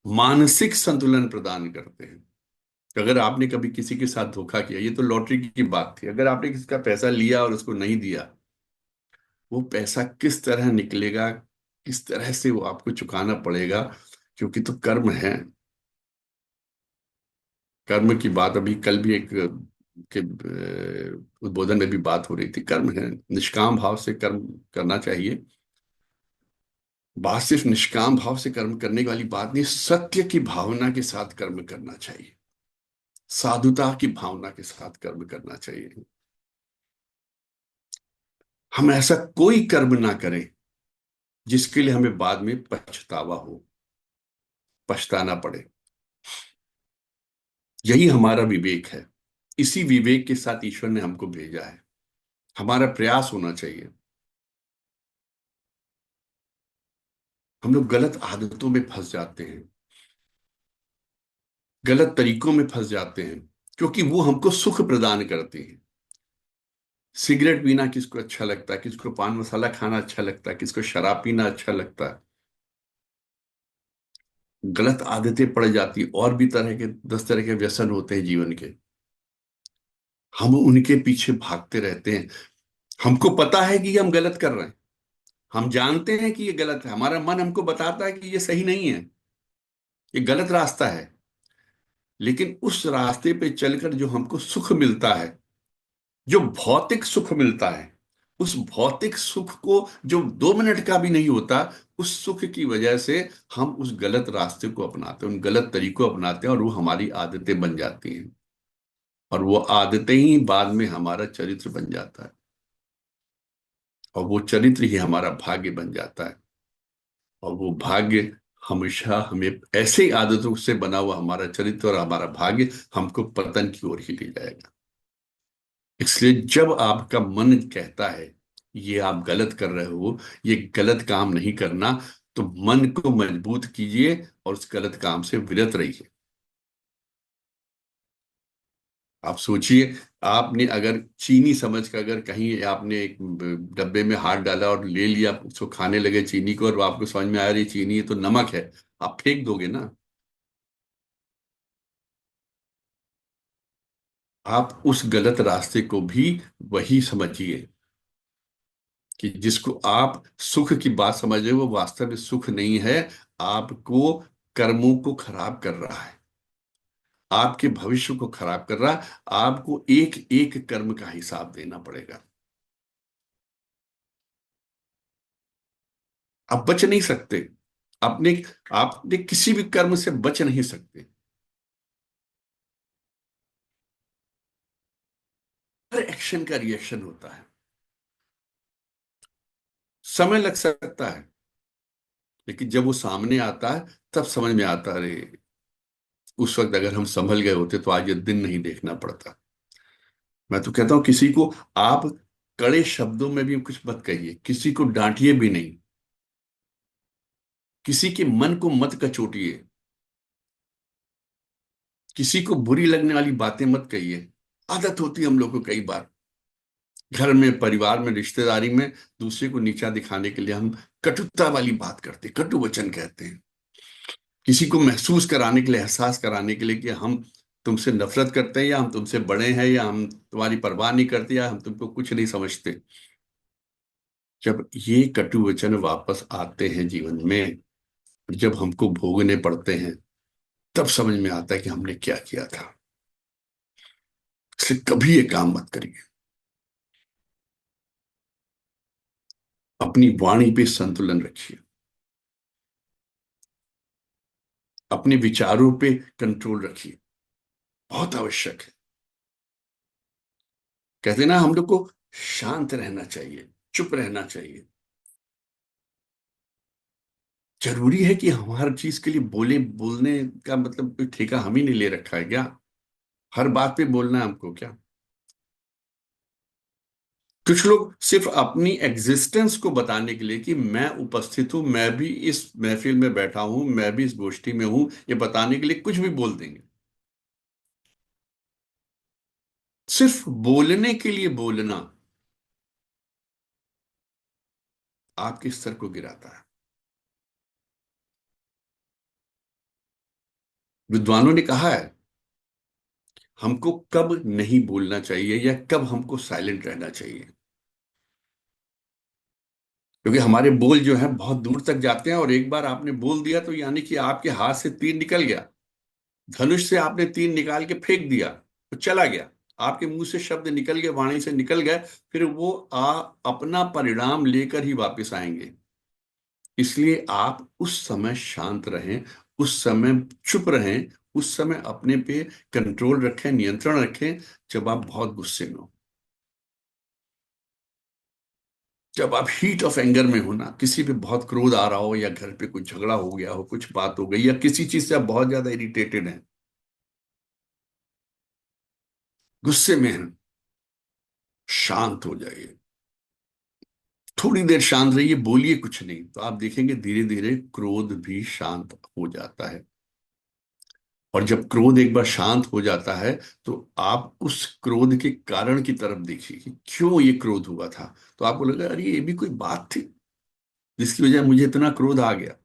मानसिक संतुलन प्रदान करते हैं। अगर आपने कभी किसी के साथ धोखा किया, ये तो लॉटरी की बात थी, अगर आपने किसी का पैसा लिया और उसको नहीं दिया, वो पैसा किस तरह निकलेगा, किस तरह से वो आपको चुकाना पड़ेगा, क्योंकि तो कर्म है। कर्म की बात अभी कल भी एक के उद्बोधन में भी बात हो रही थी। कर्म है, निष्काम भाव से कर्म करना चाहिए। बात सिर्फ निष्काम भाव से कर्म करने वाली बात नहीं, सत्य की भावना के साथ कर्म करना चाहिए, साधुता की भावना के साथ कर्म करना चाहिए। हम ऐसा कोई कर्म ना करें जिसके लिए हमें बाद में पछतावा हो, पछताना पड़े। यही हमारा विवेक है। इसी विवेक के साथ ईश्वर ने हमको भेजा है। हमारा प्रयास होना चाहिए। हम लोग गलत आदतों में फंस जाते हैं, गलत तरीकों में फंस जाते हैं, क्योंकि वो हमको सुख प्रदान करते हैं। सिगरेट पीना किसको अच्छा लगता है, किसको पान मसाला खाना अच्छा लगता है, किसको शराब पीना अच्छा लगता है। गलत आदतें पड़ जाती, और भी तरह के 10 तरह के व्यसन होते हैं जीवन के। हम उनके पीछे भागते रहते हैं। हमको पता है कि हम गलत कर रहे हैं, हम जानते हैं कि ये गलत है, हमारा मन हमको बताता है कि ये सही नहीं है, ये गलत रास्ता है। लेकिन उस रास्ते पे चलकर जो हमको सुख मिलता है, जो भौतिक सुख मिलता है, उस भौतिक सुख को, जो 2 मिनट का भी नहीं होता, उस सुख की वजह से हम उस गलत रास्ते को अपनाते हैं, उन गलत तरीकों अपनाते हैं, और वो हमारी आदतें बन जाती हैं। और वो आदतें ही बाद में हमारा चरित्र बन जाता है, और वो चरित्र ही हमारा भाग्य बन जाता है। और वो भाग्य हमेशा हमें ऐसे ही आदतों से बना हुआ हमारा चरित्र और हमारा भाग्य हमको पतन की ओर ही ले जाएगा। इसलिए जब आपका मन कहता है ये आप गलत कर रहे हो, ये गलत काम नहीं करना, तो मन को मजबूत कीजिए और उस गलत काम से विरत रहिए। आप सोचिए, आपने अगर चीनी समझ कर अगर कहीं आपने एक डब्बे में हाथ डाला और ले लिया, उसको खाने लगे चीनी को, और आपको समझ में आया ये चीनी है तो नमक है, आप फेंक दोगे ना। आप उस गलत रास्ते को भी वही समझिए कि जिसको आप सुख की बात समझ रहे हो वो वास्तव में सुख नहीं है, आपको कर्मों को खराब कर रहा है, आपके भविष्य को खराब कर रहा है। आपको एक एक कर्म का हिसाब देना पड़ेगा। आप बच नहीं सकते अपने, आपने किसी भी कर्म से बच नहीं सकते। हर एक्शन का रिएक्शन होता है, समय लग सकता है, लेकिन जब वो सामने आता है तब समझ में आता है, अरे उस वक्त अगर हम संभल गए होते तो आज ये दिन नहीं देखना पड़ता। मैं तो कहता हूं किसी को आप कड़े शब्दों में भी कुछ मत कहिए, किसी को डांटिए भी नहीं, किसी के मन को मत कचोटिए, किसी को बुरी लगने वाली बातें मत कहिए। आदत होती है हम लोग को कई बार घर में, परिवार में, रिश्तेदारी में दूसरे को नीचा दिखाने के लिए हम कटुता वाली बात करते हैं, कटु वचन कहते हैं, किसी को महसूस कराने के लिए, एहसास कराने के लिए कि हम तुमसे नफरत करते हैं, या हम तुमसे बड़े हैं, या हम तुम्हारी परवाह नहीं करते, या हम तुमको कुछ नहीं समझते। जब ये कटु वचन वापस आते हैं जीवन में, जब हमको भोगने पड़ते हैं, तब समझ में आता है कि हमने क्या किया था। इसलिए कभी ये काम मत करिए। अपनी वाणी पे संतुलन रखिए, अपने विचारों पे कंट्रोल रखिए, बहुत आवश्यक है। कहते हैं ना, हम लोग को शांत रहना चाहिए, चुप रहना चाहिए। जरूरी है कि हम हर चीज के लिए बोले, बोलने का मतलब कोई ठेका हम ही नहीं ले रखा है क्या? हर बात पे बोलना है हमको क्या? कुछ लोग सिर्फ अपनी एग्जिस्टेंस को बताने के लिए कि मैं उपस्थित हूं, मैं भी इस महफिल में बैठा हूं, मैं भी इस गोष्ठी में हूं, ये बताने के लिए कुछ भी बोल देंगे। सिर्फ बोलने के लिए बोलना आपके स्तर को गिराता है। विद्वानों ने कहा है हमको कब नहीं बोलना चाहिए या कब हमको साइलेंट रहना चाहिए, क्योंकि हमारे बोल जो है बहुत दूर तक जाते हैं, और एक बार आपने बोल दिया तो यानी कि आपके हाथ से तीर निकल गया, धनुष से आपने तीर निकाल के फेंक दिया तो चला गया, आपके मुंह से शब्द निकल गए, वाणी से निकल गए, फिर वो अपना परिणाम लेकर ही वापस आएंगे। इसलिए आप उस समय शांत रहें, उस समय चुप रहें, उस समय अपने पे कंट्रोल रखें, नियंत्रण रखें, जब आप बहुत गुस्से में हो, जब आप हीट ऑफ एंगर में हो ना, किसी पे बहुत क्रोध आ रहा हो, या घर पे कुछ झगड़ा हो गया हो, कुछ बात हो गई, या किसी चीज से आप बहुत ज्यादा इरिटेटेड हैं, गुस्से में हैं, शांत हो जाइए, थोड़ी देर शांत रहिए, बोलिए कुछ नहीं, तो आप देखेंगे धीरे धीरे क्रोध भी शांत हो जाता है। और जब क्रोध एक बार शांत हो जाता है, तो आप उस क्रोध के कारण की तरफ देखिए कि क्यों ये क्रोध हुआ था, तो आपको लगा अरे ये भी कोई बात थी जिसकी वजह मुझे इतना क्रोध आ गया।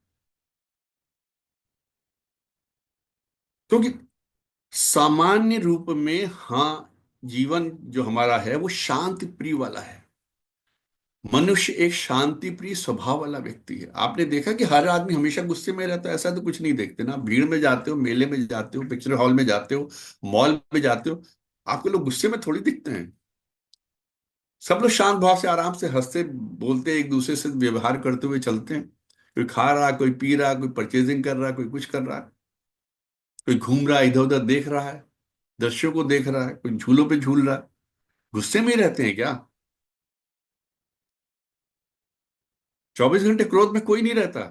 क्योंकि सामान्य रूप में, हाँ, जीवन जो हमारा है वो शांति प्रिय वाला है। मनुष्य एक शांति प्रिय स्वभाव वाला व्यक्ति है। आपने देखा कि हर आदमी हमेशा गुस्से में रहता है, ऐसा तो कुछ नहीं देखते ना। भीड़ में जाते हो, मेले में जाते हो, पिक्चर हॉल में जाते हो, मॉल में जाते हो, आपको लोग गुस्से में थोड़ी दिखते हैं। सब लोग शांत भाव से, आराम से हंसते बोलते, एक दूसरे से व्यवहार करते हुए चलते हैं। कोई खा रहा, कोई पी रहा, कोई परचेजिंग कर रहा, कोई कुछ कर रहा है, कोई घूम रहा, इधर उधर देख रहा है। दृश्यों को देख रहा है, कोई झूलों पे झूल रहा है। गुस्से में ही रहते हैं क्या? 24 घंटे क्रोध में कोई नहीं रहता।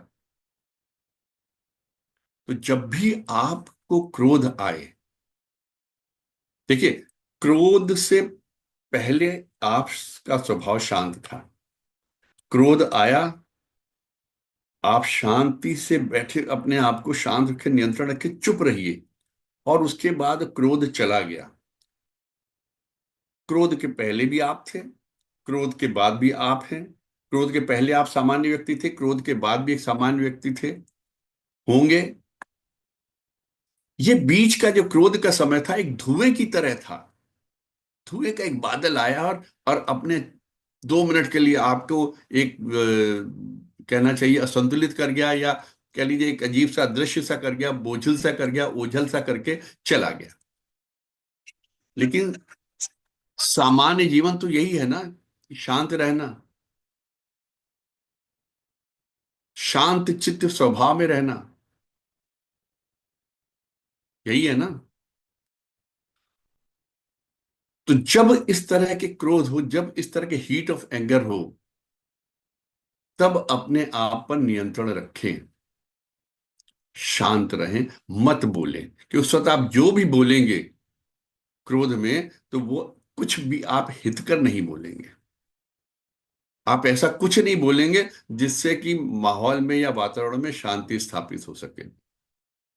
तो जब भी आपको क्रोध आए, देखिए, क्रोध से पहले आपका स्वभाव शांत था। क्रोध आया, आप शांति से बैठे, अपने आप को शांत रखे, नियंत्रण रखे, चुप रहिए। और उसके बाद क्रोध चला गया। क्रोध के पहले भी आप थे, क्रोध के बाद भी आप हैं। क्रोध के पहले आप सामान्य व्यक्ति थे, क्रोध के बाद भी एक सामान्य व्यक्ति थे, होंगे। ये बीच का जो क्रोध का समय था, एक धुएं की तरह था। धुएं का एक बादल आया और अपने 2 मिनट के लिए आपको एक कहना चाहिए असंतुलित कर गया, या कह लीजिए एक अजीब सा दृश्य सा कर गया, बोझिल सा कर गया, ओझल सा करके चला गया। लेकिन सामान्य जीवन तो यही है ना, शांत रहना, शांत चित्त स्वभाव में रहना, यही है ना। तो जब इस तरह के क्रोध हो, जब इस तरह के हीट ऑफ एंगर हो, तब अपने आप पर नियंत्रण रखें, शांत रहें, मत बोलें। कि उस वक्त आप जो भी बोलेंगे क्रोध में, तो वो कुछ भी आप हितकर नहीं बोलेंगे। आप ऐसा कुछ नहीं बोलेंगे जिससे कि माहौल में या वातावरण में शांति स्थापित हो सके।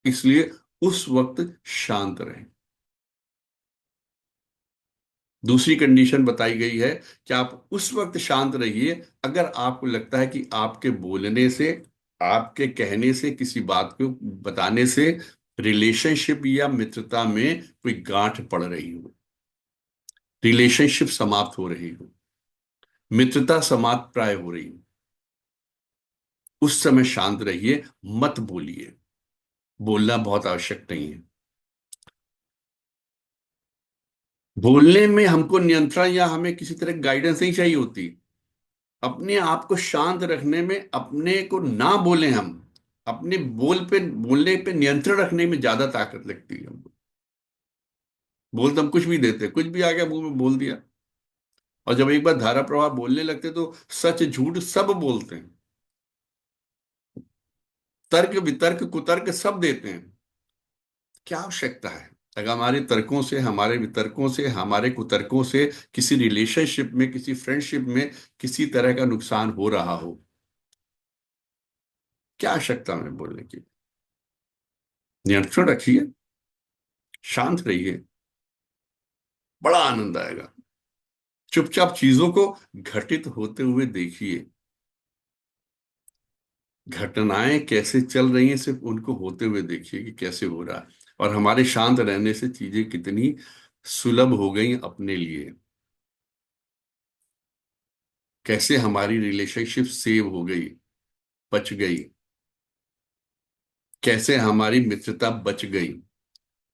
इसलिए उस वक्त शांत रहें। दूसरी कंडीशन बताई गई है कि आप उस वक्त शांत रहिए अगर आपको लगता है कि आपके बोलने से, आपके कहने से, किसी बात को बताने से रिलेशनशिप या मित्रता में कोई गांठ पड़ रही हो, रिलेशनशिप समाप्त हो रही हो, मित्रता समाप्त प्राय हो रही हो। उस समय शांत रहिए, मत बोलिए। बोलना बहुत आवश्यक नहीं है। बोलने में हमको नियंत्रण या हमें किसी तरह गाइडेंस नहीं चाहिए होती। अपने आप को शांत रखने में, अपने को ना बोलें हम, अपने बोलने पे नियंत्रण रखने में ज्यादा ताकत लगती है हमको। बोल तो हम कुछ भी देते, कुछ भी आ गया मुंह में बोल दिया। और जब एक बार धारा प्रवाह बोलने लगते तो सच झूठ सब बोलते हैं, तर्क वितर्क कुतर्क सब देते हैं। क्या आवश्यकता है? अगर हमारे तर्कों से, हमारे वितर्कों से, हमारे कुतर्कों से किसी रिलेशनशिप में, किसी फ्रेंडशिप में किसी तरह का नुकसान हो रहा हो, क्या आवश्यकता है बोलने की? नियंत्रण रखिए, शांत रहिए, बड़ा आनंद आएगा। चुपचाप चीजों को घटित होते हुए देखिए। घटनाएं कैसे चल रही हैं, सिर्फ उनको होते हुए देखिए कि कैसे हो रहा है। और हमारे शांत रहने से चीजें कितनी सुलभ हो गई अपने लिए। कैसे हमारी रिलेशनशिप सेव हो गई, बच गई। कैसे हमारी मित्रता बच गई,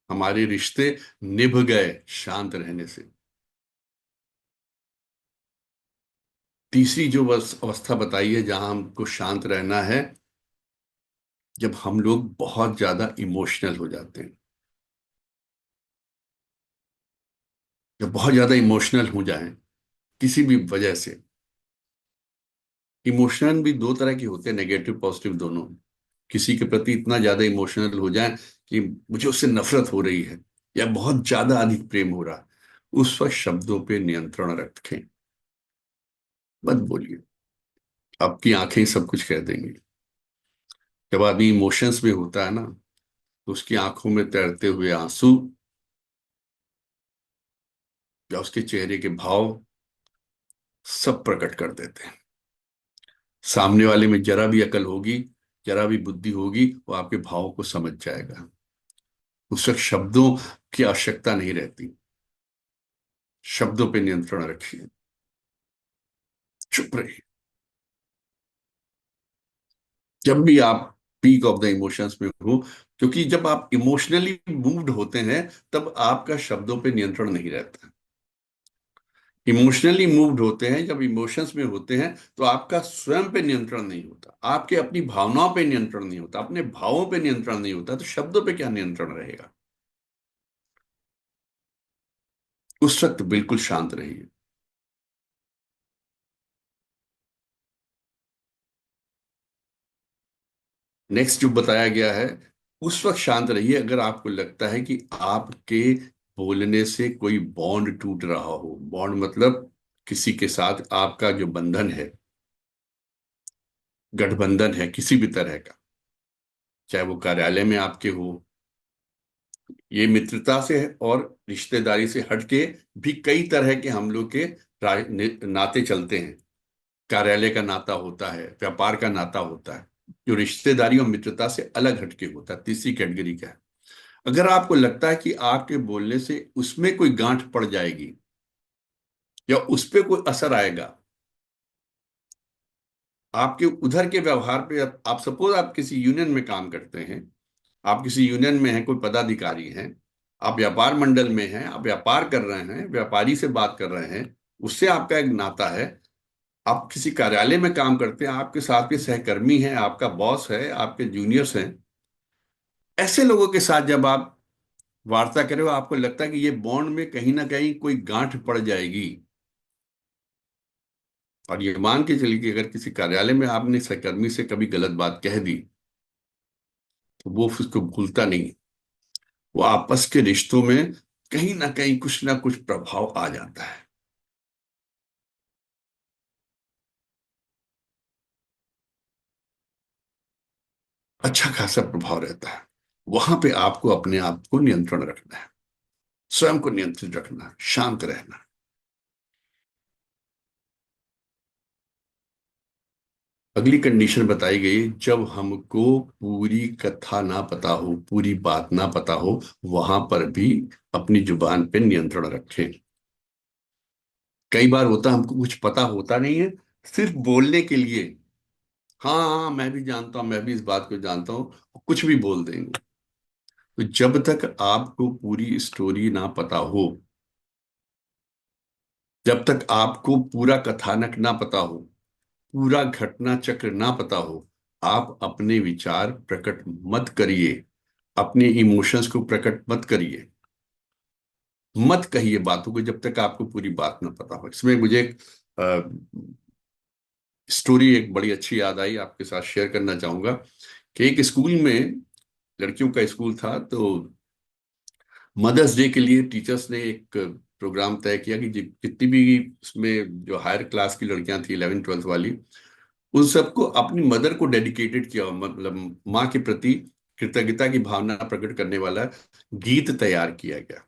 हमारे रिश्ते निभ गए शांत रहने से। तीसरी जो अवस्था बताई है जहां हमको शांत रहना है, जब हम लोग बहुत ज्यादा इमोशनल हो जाते हैं। जब बहुत ज्यादा इमोशनल हो जाएं किसी भी वजह से। इमोशन भी दो तरह के होते हैं, नेगेटिव पॉजिटिव दोनों। किसी के प्रति इतना ज्यादा इमोशनल हो जाए कि मुझे उससे नफरत हो रही है, या बहुत ज्यादा अधिक प्रेम हो रहा है, उस वक्त शब्दों पे नियंत्रण रखें, मत बोलिए। आपकी आंखें सब कुछ कह देंगी। जब आदमी इमोशंस में होता है ना, तो उसकी आंखों में तैरते हुए आंसू या उसके चेहरे के भाव सब प्रकट कर देते हैं। सामने वाले में जरा भी अकल होगी, जरा भी बुद्धि होगी, वो आपके भावों को समझ जाएगा। उस वक्त शब्दों की आवश्यकता नहीं रहती। शब्दों पे नियंत्रण रखिए, चुप रहिए। जब भी आप पीक ऑफ द इमोशंस में हो, क्योंकि जब आप इमोशनली मूव्ड होते हैं, तब आपका शब्दों पे नियंत्रण नहीं रहता। इमोशनली मूव्ड होते हैं, जब इमोशंस में होते हैं, तो आपका स्वयं पे नियंत्रण नहीं होता, आपके अपनी भावनाओं पे नियंत्रण नहीं होता, अपने भावों पे नियंत्रण नहीं होता, तो शब्दों पे क्या नियंत्रण रहेगा? उस वक्त बिल्कुल शांत रहिए। नेक्स्ट जो बताया गया है, उस वक्त शांत रहिए अगर आपको लगता है कि आपके बोलने से कोई बॉन्ड टूट रहा हो। बॉन्ड मतलब किसी के साथ आपका जो बंधन है, गठबंधन है किसी भी तरह का, चाहे वो कार्यालय में आपके हो, ये मित्रता से है और रिश्तेदारी से हटके भी कई तरह के हम लोग के नाते चलते हैं। कार्यालय का नाता होता है, व्यापार का नाता होता है, जो रिश्तेदारी और मित्रता से अलग हटके होता है, तीसरी कैटेगरी का है। अगर आपको लगता है कि आपके बोलने से उसमें कोई गांठ पड़ जाएगी या उस पर कोई असर आएगा, आपके उधर के व्यवहार पे, आप सपोज आप किसी यूनियन में काम करते हैं, आप किसी यूनियन में हैं, कोई पदाधिकारी हैं, आप व्यापार मंडल में हैं, आप व्यापार कर रहे हैं, व्यापारी से बात कर रहे हैं, उससे आपका एक नाता है। आप किसी कार्यालय में काम करते हैं, आपके साथ के सहकर्मी हैं, आपका बॉस है, आपके जूनियर्स हैं, ऐसे लोगों के साथ जब आप वार्ता करें, आपको लगता है कि ये बॉन्ड में कहीं ना कहीं कोई गांठ पड़ जाएगी, और ये मान के चलिए कि अगर किसी कार्यालय में आपने सहकर्मी से कभी गलत बात कह दी, तो वो उसको भूलता नहीं। वो आपस के रिश्तों में कहीं ना कुछ प्रभाव आ जाता है, अच्छा खासा प्रभाव रहता है। वहां पे आपको अपने आप को नियंत्रण रखना है, स्वयं को नियंत्रित रखना है, शांत रहना है। अगली कंडीशन बताई गई, जब हमको पूरी कथा ना पता हो, पूरी बात ना पता हो, वहां पर भी अपनी जुबान पे नियंत्रण रखें। कई बार होता है हमको कुछ पता होता नहीं है, सिर्फ बोलने के लिए हाँ हाँ मैं भी जानता हूं, मैं भी इस बात को जानता हूं, कुछ भी बोल देंगे। तो जब तक आपको पूरी स्टोरी ना पता हो, जब तक आपको पूरा कथानक ना पता हो, पूरा घटना चक्र ना पता हो, आप अपने विचार प्रकट मत करिए, अपने इमोशंस को प्रकट मत करिए, मत कहिए बातों को जब तक आपको पूरी बात ना पता हो। इसमें मुझे एक स्टोरी एक बड़ी अच्छी याद आई, आपके साथ शेयर करना चाहूंगा कि एक स्कूल में, लड़कियों का स्कूल था, तो मदर्स डे के लिए टीचर्स ने एक प्रोग्राम तय किया कि जितनी भी उसमें जो हायर क्लास की लड़कियां थी, 11th 12th वाली, उन सबको अपनी मदर को डेडिकेटेड किया, मतलब माँ के प्रति कृतज्ञता की भावना प्रकट करने वाला गीत तैयार किया गया।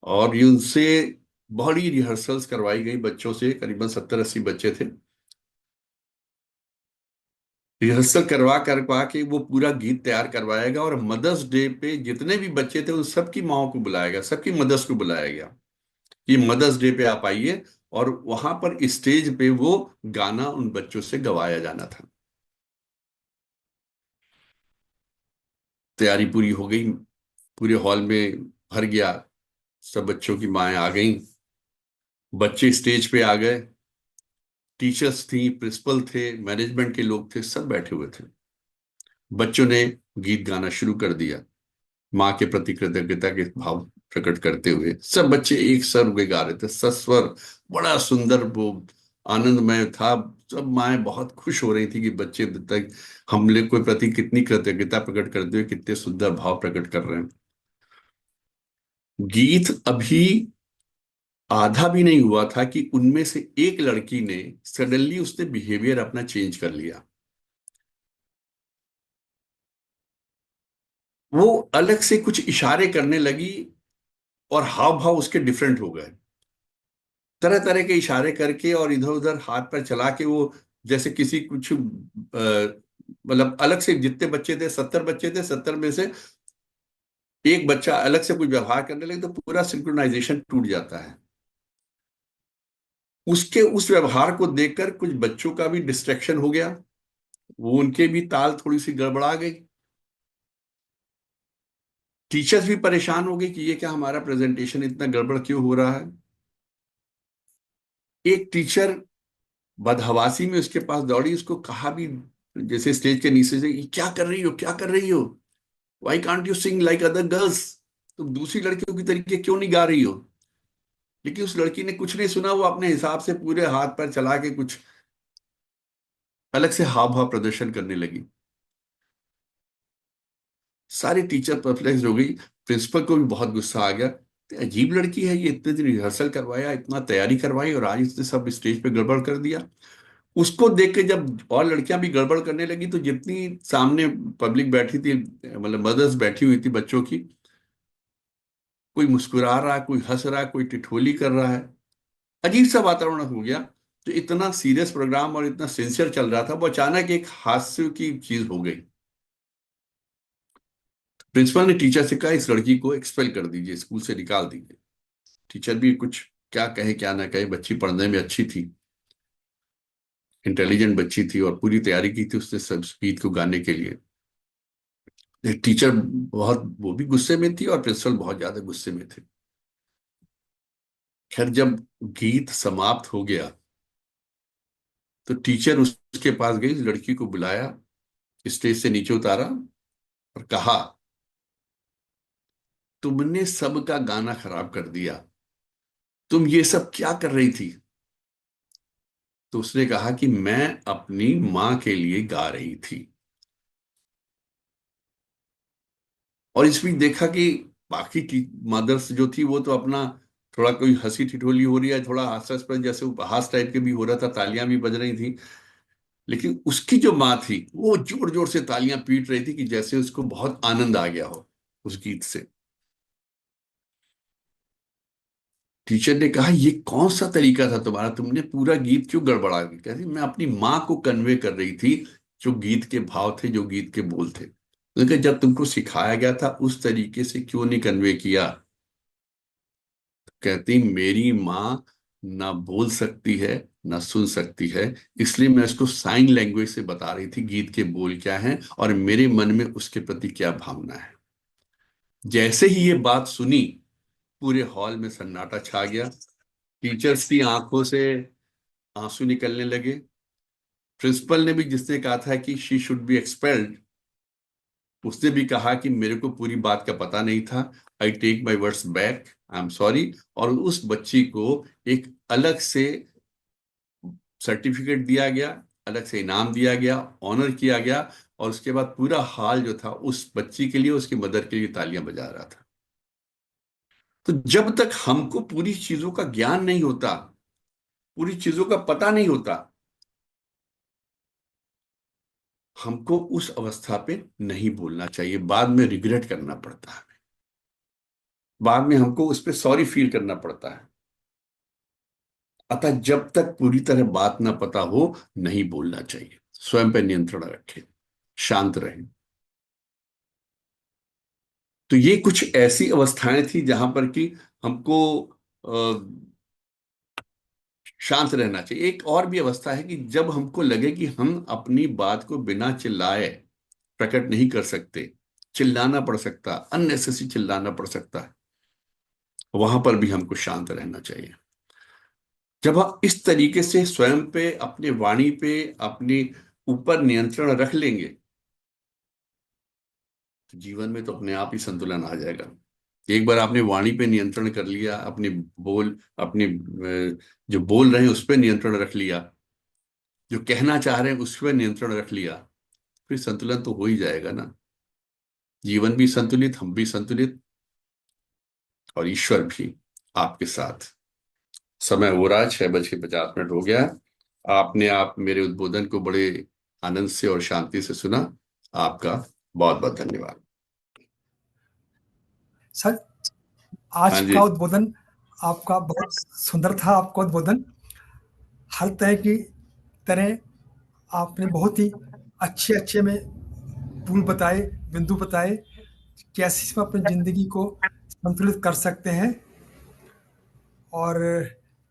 और ये उनसे बड़ी रिहर्सल्स करवाई गई बच्चों से, करीबन 70-80 बच्चे थे। रिहर्सल करवा के वो पूरा गीत तैयार करवाएगा, और मदर्स डे पे जितने भी बच्चे थे उन सबकी माओ को बुलाया गया, सबकी मदर्स को बुलाया गया कि मदर्स डे पे आप आइए, और वहां पर स्टेज पे वो गाना उन बच्चों से गवाया जाना था। तैयारी पूरी हो गई, पूरे हॉल में भर गया, सब बच्चों की माएँ आ गईं, बच्चे स्टेज पे आ गए, टीचर्स थी, प्रिंसिपल थे, मैनेजमेंट के लोग थे, सब बैठे हुए थे। बच्चों ने गीत गाना शुरू कर दिया, माँ के प्रति कृतज्ञता के भाव प्रकट करते हुए। सब बच्चे एक स्वर में गा रहे थे, सस्वर, बड़ा सुंदर वो आनंदमय था। सब माएँ बहुत खुश हो रही थी कि बच्चे तक हमले के प्रति कितनी कृतज्ञता प्रकट करते हुए कितने सुंदर भाव प्रकट कर रहे हैं। गीत अभी आधा भी नहीं हुआ था कि उनमें से एक लड़की ने सडनली उसने बिहेवियर अपना चेंज कर लिया। वो अलग से कुछ इशारे करने लगी, और हाव भाव उसके डिफरेंट हो गए, तरह तरह के इशारे करके और इधर उधर हाथ पर चला के, वो जैसे किसी कुछ मतलब अलग से, जितने बच्चे थे, 70 बच्चे थे, 70 में से एक बच्चा अलग से कुछ व्यवहार करने लगे, तो पूरा सिंक्रोनाइजेशन टूट जाता है। उसके उस व्यवहार को देखकर कुछ बच्चों का भी डिस्ट्रैक्शन हो गया, वो उनके भी ताल थोड़ी सी गड़बड़ा गई। टीचर्स भी परेशान हो गए कि ये क्या, हमारा प्रेजेंटेशन इतना गड़बड़ क्यों हो रहा है। एक टीचर बदहवासी में उसके पास दौड़ी, उसको कहा भी, जैसे स्टेज के नीचे से, "ये क्या कर रही हो, क्या कर रही हो, why can't you sing like other girls". तुम दूसरी लड़कियों की तरीके क्यों नहीं गा रही हो? लेकिन उस लड़की ने कुछ नहीं सुना, वो अपने हिसाब से पूरे हाथ पैर चला के कुछ अलग से हाव भाव प्रदर्शन करने लगी। सारी टीचर परप्लेक्स हो गई, प्रिंसिपल को भी बहुत गुस्सा आ गया। तो अजीब लड़की है ये, इतने दिन रिहर्सल करवाया, इतना तैयारी करवाई, और आज इसने सब स्टेज पे गड़बड़ कर दिया। उसको देख के जब और लड़कियां भी गड़बड़ करने लगी, तो जितनी सामने पब्लिक बैठी थी, मतलब मदर्स बैठी हुई थी बच्चों की, कोई मुस्कुरा रहा है, कोई हंस रहा है, कोई ठिठोली कर रहा है। अजीब सा वातावरण हो गया। जो इतना सीरियस प्रोग्राम और इतना सिंसियर चल रहा था, वो अचानक एक हास्य की चीज हो गई। प्रिंसिपल ने टीचर से कहा, इस लड़की को एक्सपेल कर दीजिए, स्कूल से निकाल दीजिए। टीचर भी कुछ क्या कहे क्या ना कहे, बच्ची पढ़ने में अच्छी थी, इंटेलिजेंट बच्ची थी, और पूरी तैयारी की थी उसने सब गीत को गाने के लिए। टीचर बहुत, वो भी गुस्से में थी और प्रिंसिपल बहुत ज्यादा गुस्से में थे। खैर, जब गीत समाप्त हो गया तो टीचर उसके पास गई, लड़की को बुलाया, स्टेज से नीचे उतारा और कहा, तुमने सबका गाना खराब कर दिया, तुम ये सब क्या कर रही थी? तो उसने कहा कि मैं अपनी मां के लिए गा रही थी। और इसमें देखा कि बाकी मदर्स जो थी वो तो अपना थोड़ा, कोई हंसी ठिठोली हो रही है, थोड़ा हास्यास्पद जैसे उपहास टाइप के भी हो रहा था, तालियां भी बज रही थी। लेकिन उसकी जो माँ थी वो जोर जोर से तालियां पीट रही थी कि जैसे उसको बहुत आनंद आ गया हो उस गीत से। टीचर ने कहा, ये कौन सा तरीका था तुम्हारा, तुमने पूरा गीत क्यों गड़बड़ा दिया? कहती, मैं अपनी माँ को कन्वे कर रही थी जो गीत के भाव थे, जो गीत के बोल थे। लेकिन जब तुमको सिखाया गया था उस तरीके से क्यों नहीं कन्वे किया? कहती, मेरी माँ ना बोल सकती है ना सुन सकती है, इसलिए मैं उसको साइन लैंग्वेज से बता रही थी गीत के बोल क्या हैं और मेरे मन में उसके प्रति क्या भावना है। जैसे ही ये बात सुनी, पूरे हॉल में सन्नाटा छा गया। टीचर्स की आंखों से आंसू निकलने लगे। प्रिंसिपल ने भी, जिसने कहा था कि शी शुड बी एक्सपेल्ड, उसने भी कहा कि मेरे को पूरी बात का पता नहीं था, I take my words back, I am sorry. और उस बच्ची को एक अलग से सर्टिफिकेट दिया गया, अलग से इनाम दिया गया, ऑनर किया गया। और उसके बाद पूरा हाल जो था उस बच्ची के लिए, उसकी मदर के लिए तालियां बजा रहा था। तो जब तक हमको पूरी चीजों का ज्ञान नहीं होता, पूरी चीजों का पता नहीं होता, हमको उस अवस्था पे नहीं बोलना चाहिए। बाद में रिग्रेट करना पड़ता है, बाद में हमको उस पर सॉरी फील करना पड़ता है। अतः जब तक पूरी तरह बात ना पता हो, नहीं बोलना चाहिए। स्वयं पर नियंत्रण रखें, शांत रहें। तो ये कुछ ऐसी अवस्थाएं थी जहां पर कि हमको शांत रहना चाहिए। एक और भी अवस्था है कि जब हमको लगे कि हम अपनी बात को बिना चिल्लाए प्रकट नहीं कर सकते, चिल्लाना पड़ सकता, अननेसेसरी चिल्लाना पड़ सकता है, वहां पर भी हमको शांत रहना चाहिए। जब हम इस तरीके से स्वयं पे, अपने वाणी पे, अपने ऊपर नियंत्रण रख लेंगे, तो जीवन में तो अपने आप ही संतुलन आ जाएगा। एक बार आपने वाणी पे नियंत्रण कर लिया, अपने बोल, अपने जो बोल रहे हैं उस पर नियंत्रण रख लिया, जो कहना चाह रहे हैं उस पर नियंत्रण रख लिया, फिर संतुलन तो हो ही जाएगा ना। जीवन भी संतुलित, हम भी संतुलित, और ईश्वर भी आपके साथ। समय हो रहा है, 6:50 हो गया है। आपने आप मेरे उद्बोधन को बड़े आनंद से और शांति से सुना। आपका बहुत बहुत धन्यवाद। सर, आज हाँ जी। का उद्बोधन आपका बहुत सुंदर था। आपका उद्बोधन हर तरह आपने बहुत ही अच्छे अच्छे में पुल बताए, बिंदु बताए, कैसे हम अपनी जिंदगी को संतुलित कर सकते हैं। और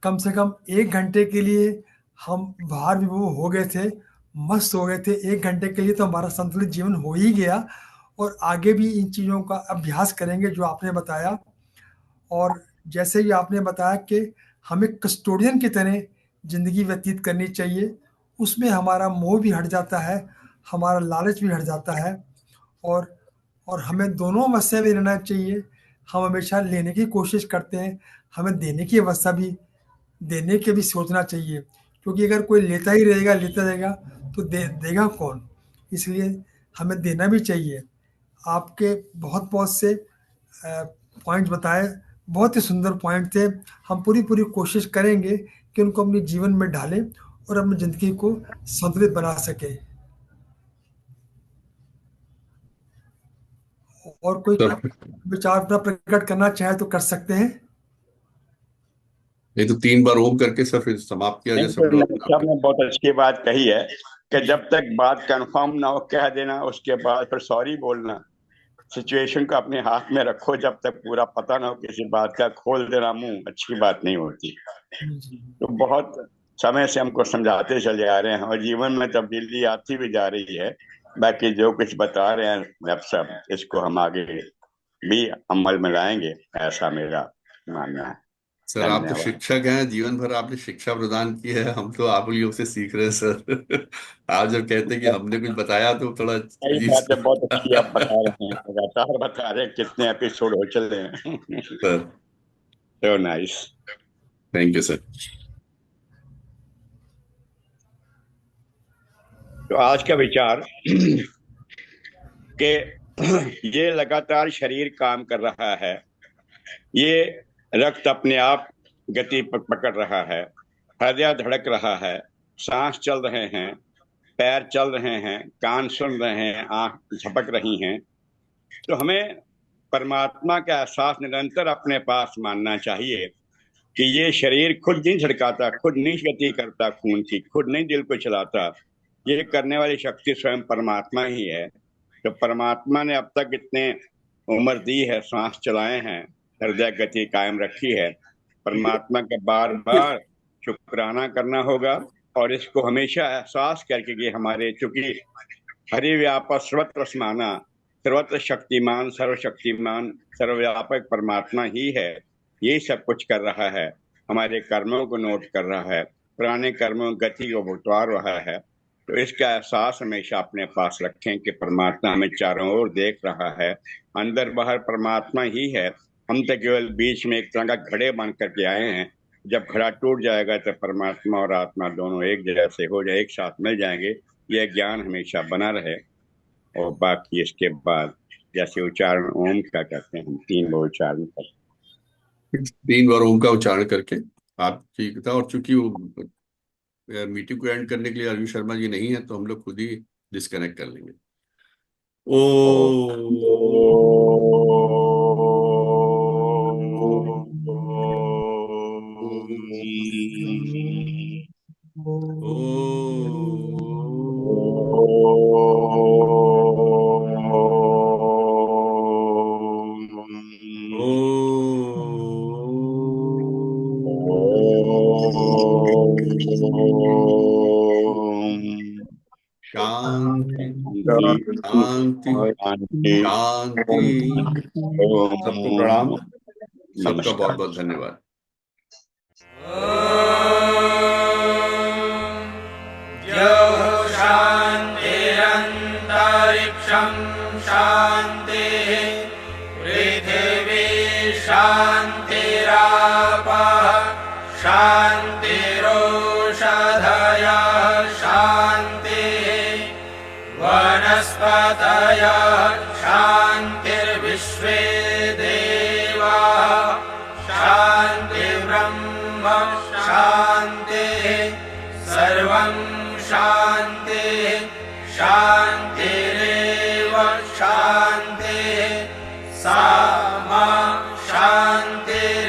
कम से कम 1 घंटे के लिए हम बाहर भी वो हो गए थे, मस्त हो गए थे। 1 घंटे के लिए तो हमारा संतुलित जीवन हो ही गया, और आगे भी इन चीज़ों का अभ्यास करेंगे जो आपने बताया। और जैसे ही आपने बताया कि हमें कस्टोडियन की तरह ज़िंदगी व्यतीत करनी चाहिए, उसमें हमारा मोह भी हट जाता है, हमारा लालच भी हट जाता है। और और हमें दोनों अवस्था में रहना चाहिए। हम हमेशा लेने की कोशिश करते हैं, हमें देने की अवस्था भी, देने के भी सोचना चाहिए, क्योंकि अगर कोई लेता ही लेता रहेगा तो देगा कौन? इसलिए हमें देना भी चाहिए। आपके बहुत बहुत से पॉइंट बताए, बहुत ही सुंदर पॉइंट थे। हम पूरी पूरी कोशिश करेंगे कि उनको अपने जीवन में डालें और अपनी ज़िंदगी को संतुलित बना सकें। और कोई सर विचार अपना प्रकट करना चाहे तो कर सकते हैं। ये तो 3 बार ओम करके सर फिर समाप्त किया जाए नहीं सब तो लोग नबी साहब ने बहुत अच्छी बात कही है कि जब तक बात कंफर्म ना हो कह देना, उसके बाद फिर सॉरी बोलना। सिचुएशन को अपने हाथ में रखो, जब तक पूरा पता ना हो किसी बात का, खोल देना मुंह अच्छी बात नहीं होती। तो बहुत समय से हमको समझाते चले आ रहे हैं और जीवन में तब्दीली आती भी जा रही है। बाकी जो कुछ बता रहे हैं अब सब, इसको हम आगे भी अमल में लाएंगे, ऐसा मेरा मानना है। सर आप तो धन्यवाद। शिक्षक हैं, जीवन भर आपने शिक्षा प्रदान की है, हम तो आप लोगों से सीख रहे हैं सर। आप जब कहते हैं कि हमने कुछ बताया तो थोड़ा सही अजीब बात है, सा बहुत अच्छी आप बता रहे हैं, लगातार बता रहे हैं, कितने एपिसोड हो चल रहे हैं। Sir so nice. Thank you sir. तो आज का विचार कि ये लगातार शरीर काम कर रहा है, ये रक्त अपने आप गति पकड़ रहा है, हृदय धड़क रहा है, सांस चल रहे हैं, पैर चल रहे हैं, कान सुन रहे हैं, आंख झपक रही हैं। तो हमें परमात्मा का एहसास निरंतर अपने पास मानना चाहिए कि ये शरीर खुद नहीं धड़काता, खुद नहीं गति करता खून की, खुद नहीं दिल को चलाता, ये करने वाली शक्ति स्वयं परमात्मा ही है। तो परमात्मा ने अब तक इतने उम्र दी है, सांस चलाए हैं, हृदय गति कायम रखी है। परमात्मा का बार बार शुक्राना करना होगा और इसको हमेशा एहसास करके कि हमारे, चूंकि हरिव्यापक सर्वत्र समाना, सर्वत्र शक्तिमान, सर्वशक्तिमान, सर्वव्यापक परमात्मा ही है, ये सब कुछ कर रहा है, हमारे कर्मों को नोट कर रहा है, पुराने कर्मों गति को भुगतवा रहा है। तो इसका एहसास हमेशा अपने पास रखें कि परमात्मा हमें चारों ओर देख रहा है, अंदर बाहर परमात्मा ही है। हम तो केवल बीच में एक तरह का घड़े बन करके आए हैं। जब घड़ा टूट जाएगा तो परमात्मा और आत्मा दोनों एक जगह से हो जाए, एक साथ मिल जाएंगे। यह ज्ञान हमेशा बना रहे। और बाकी इसके बाद जैसे उच्चारण ओम का करते हैं, हम 3 बार उच्चारण करते 3 बार ओम का उच्चारण करके आपकी था। और चूंकि वो मीटिंग को एंड करने के लिए अरविंद शर्मा जी नहीं है तो हम लोग खुद ही डिस्कनेक्ट कर लेंगे। शांति शांति शांति। सबको प्रणाम, सबका बहुत बहुत धन्यवाद। शान्तिरन्तरिक्षं शान्तिः, पृथिवी शान्तिरापः शान्तिरोषधयः शान्तिः, वनस्पतयः शान्तिर्विश्वे देवाः शान्तिर्ब्रह्म शान्तिः, सर्वं शान्तिः शान्तिरेव शान्तिः, सा मा शान्तिः।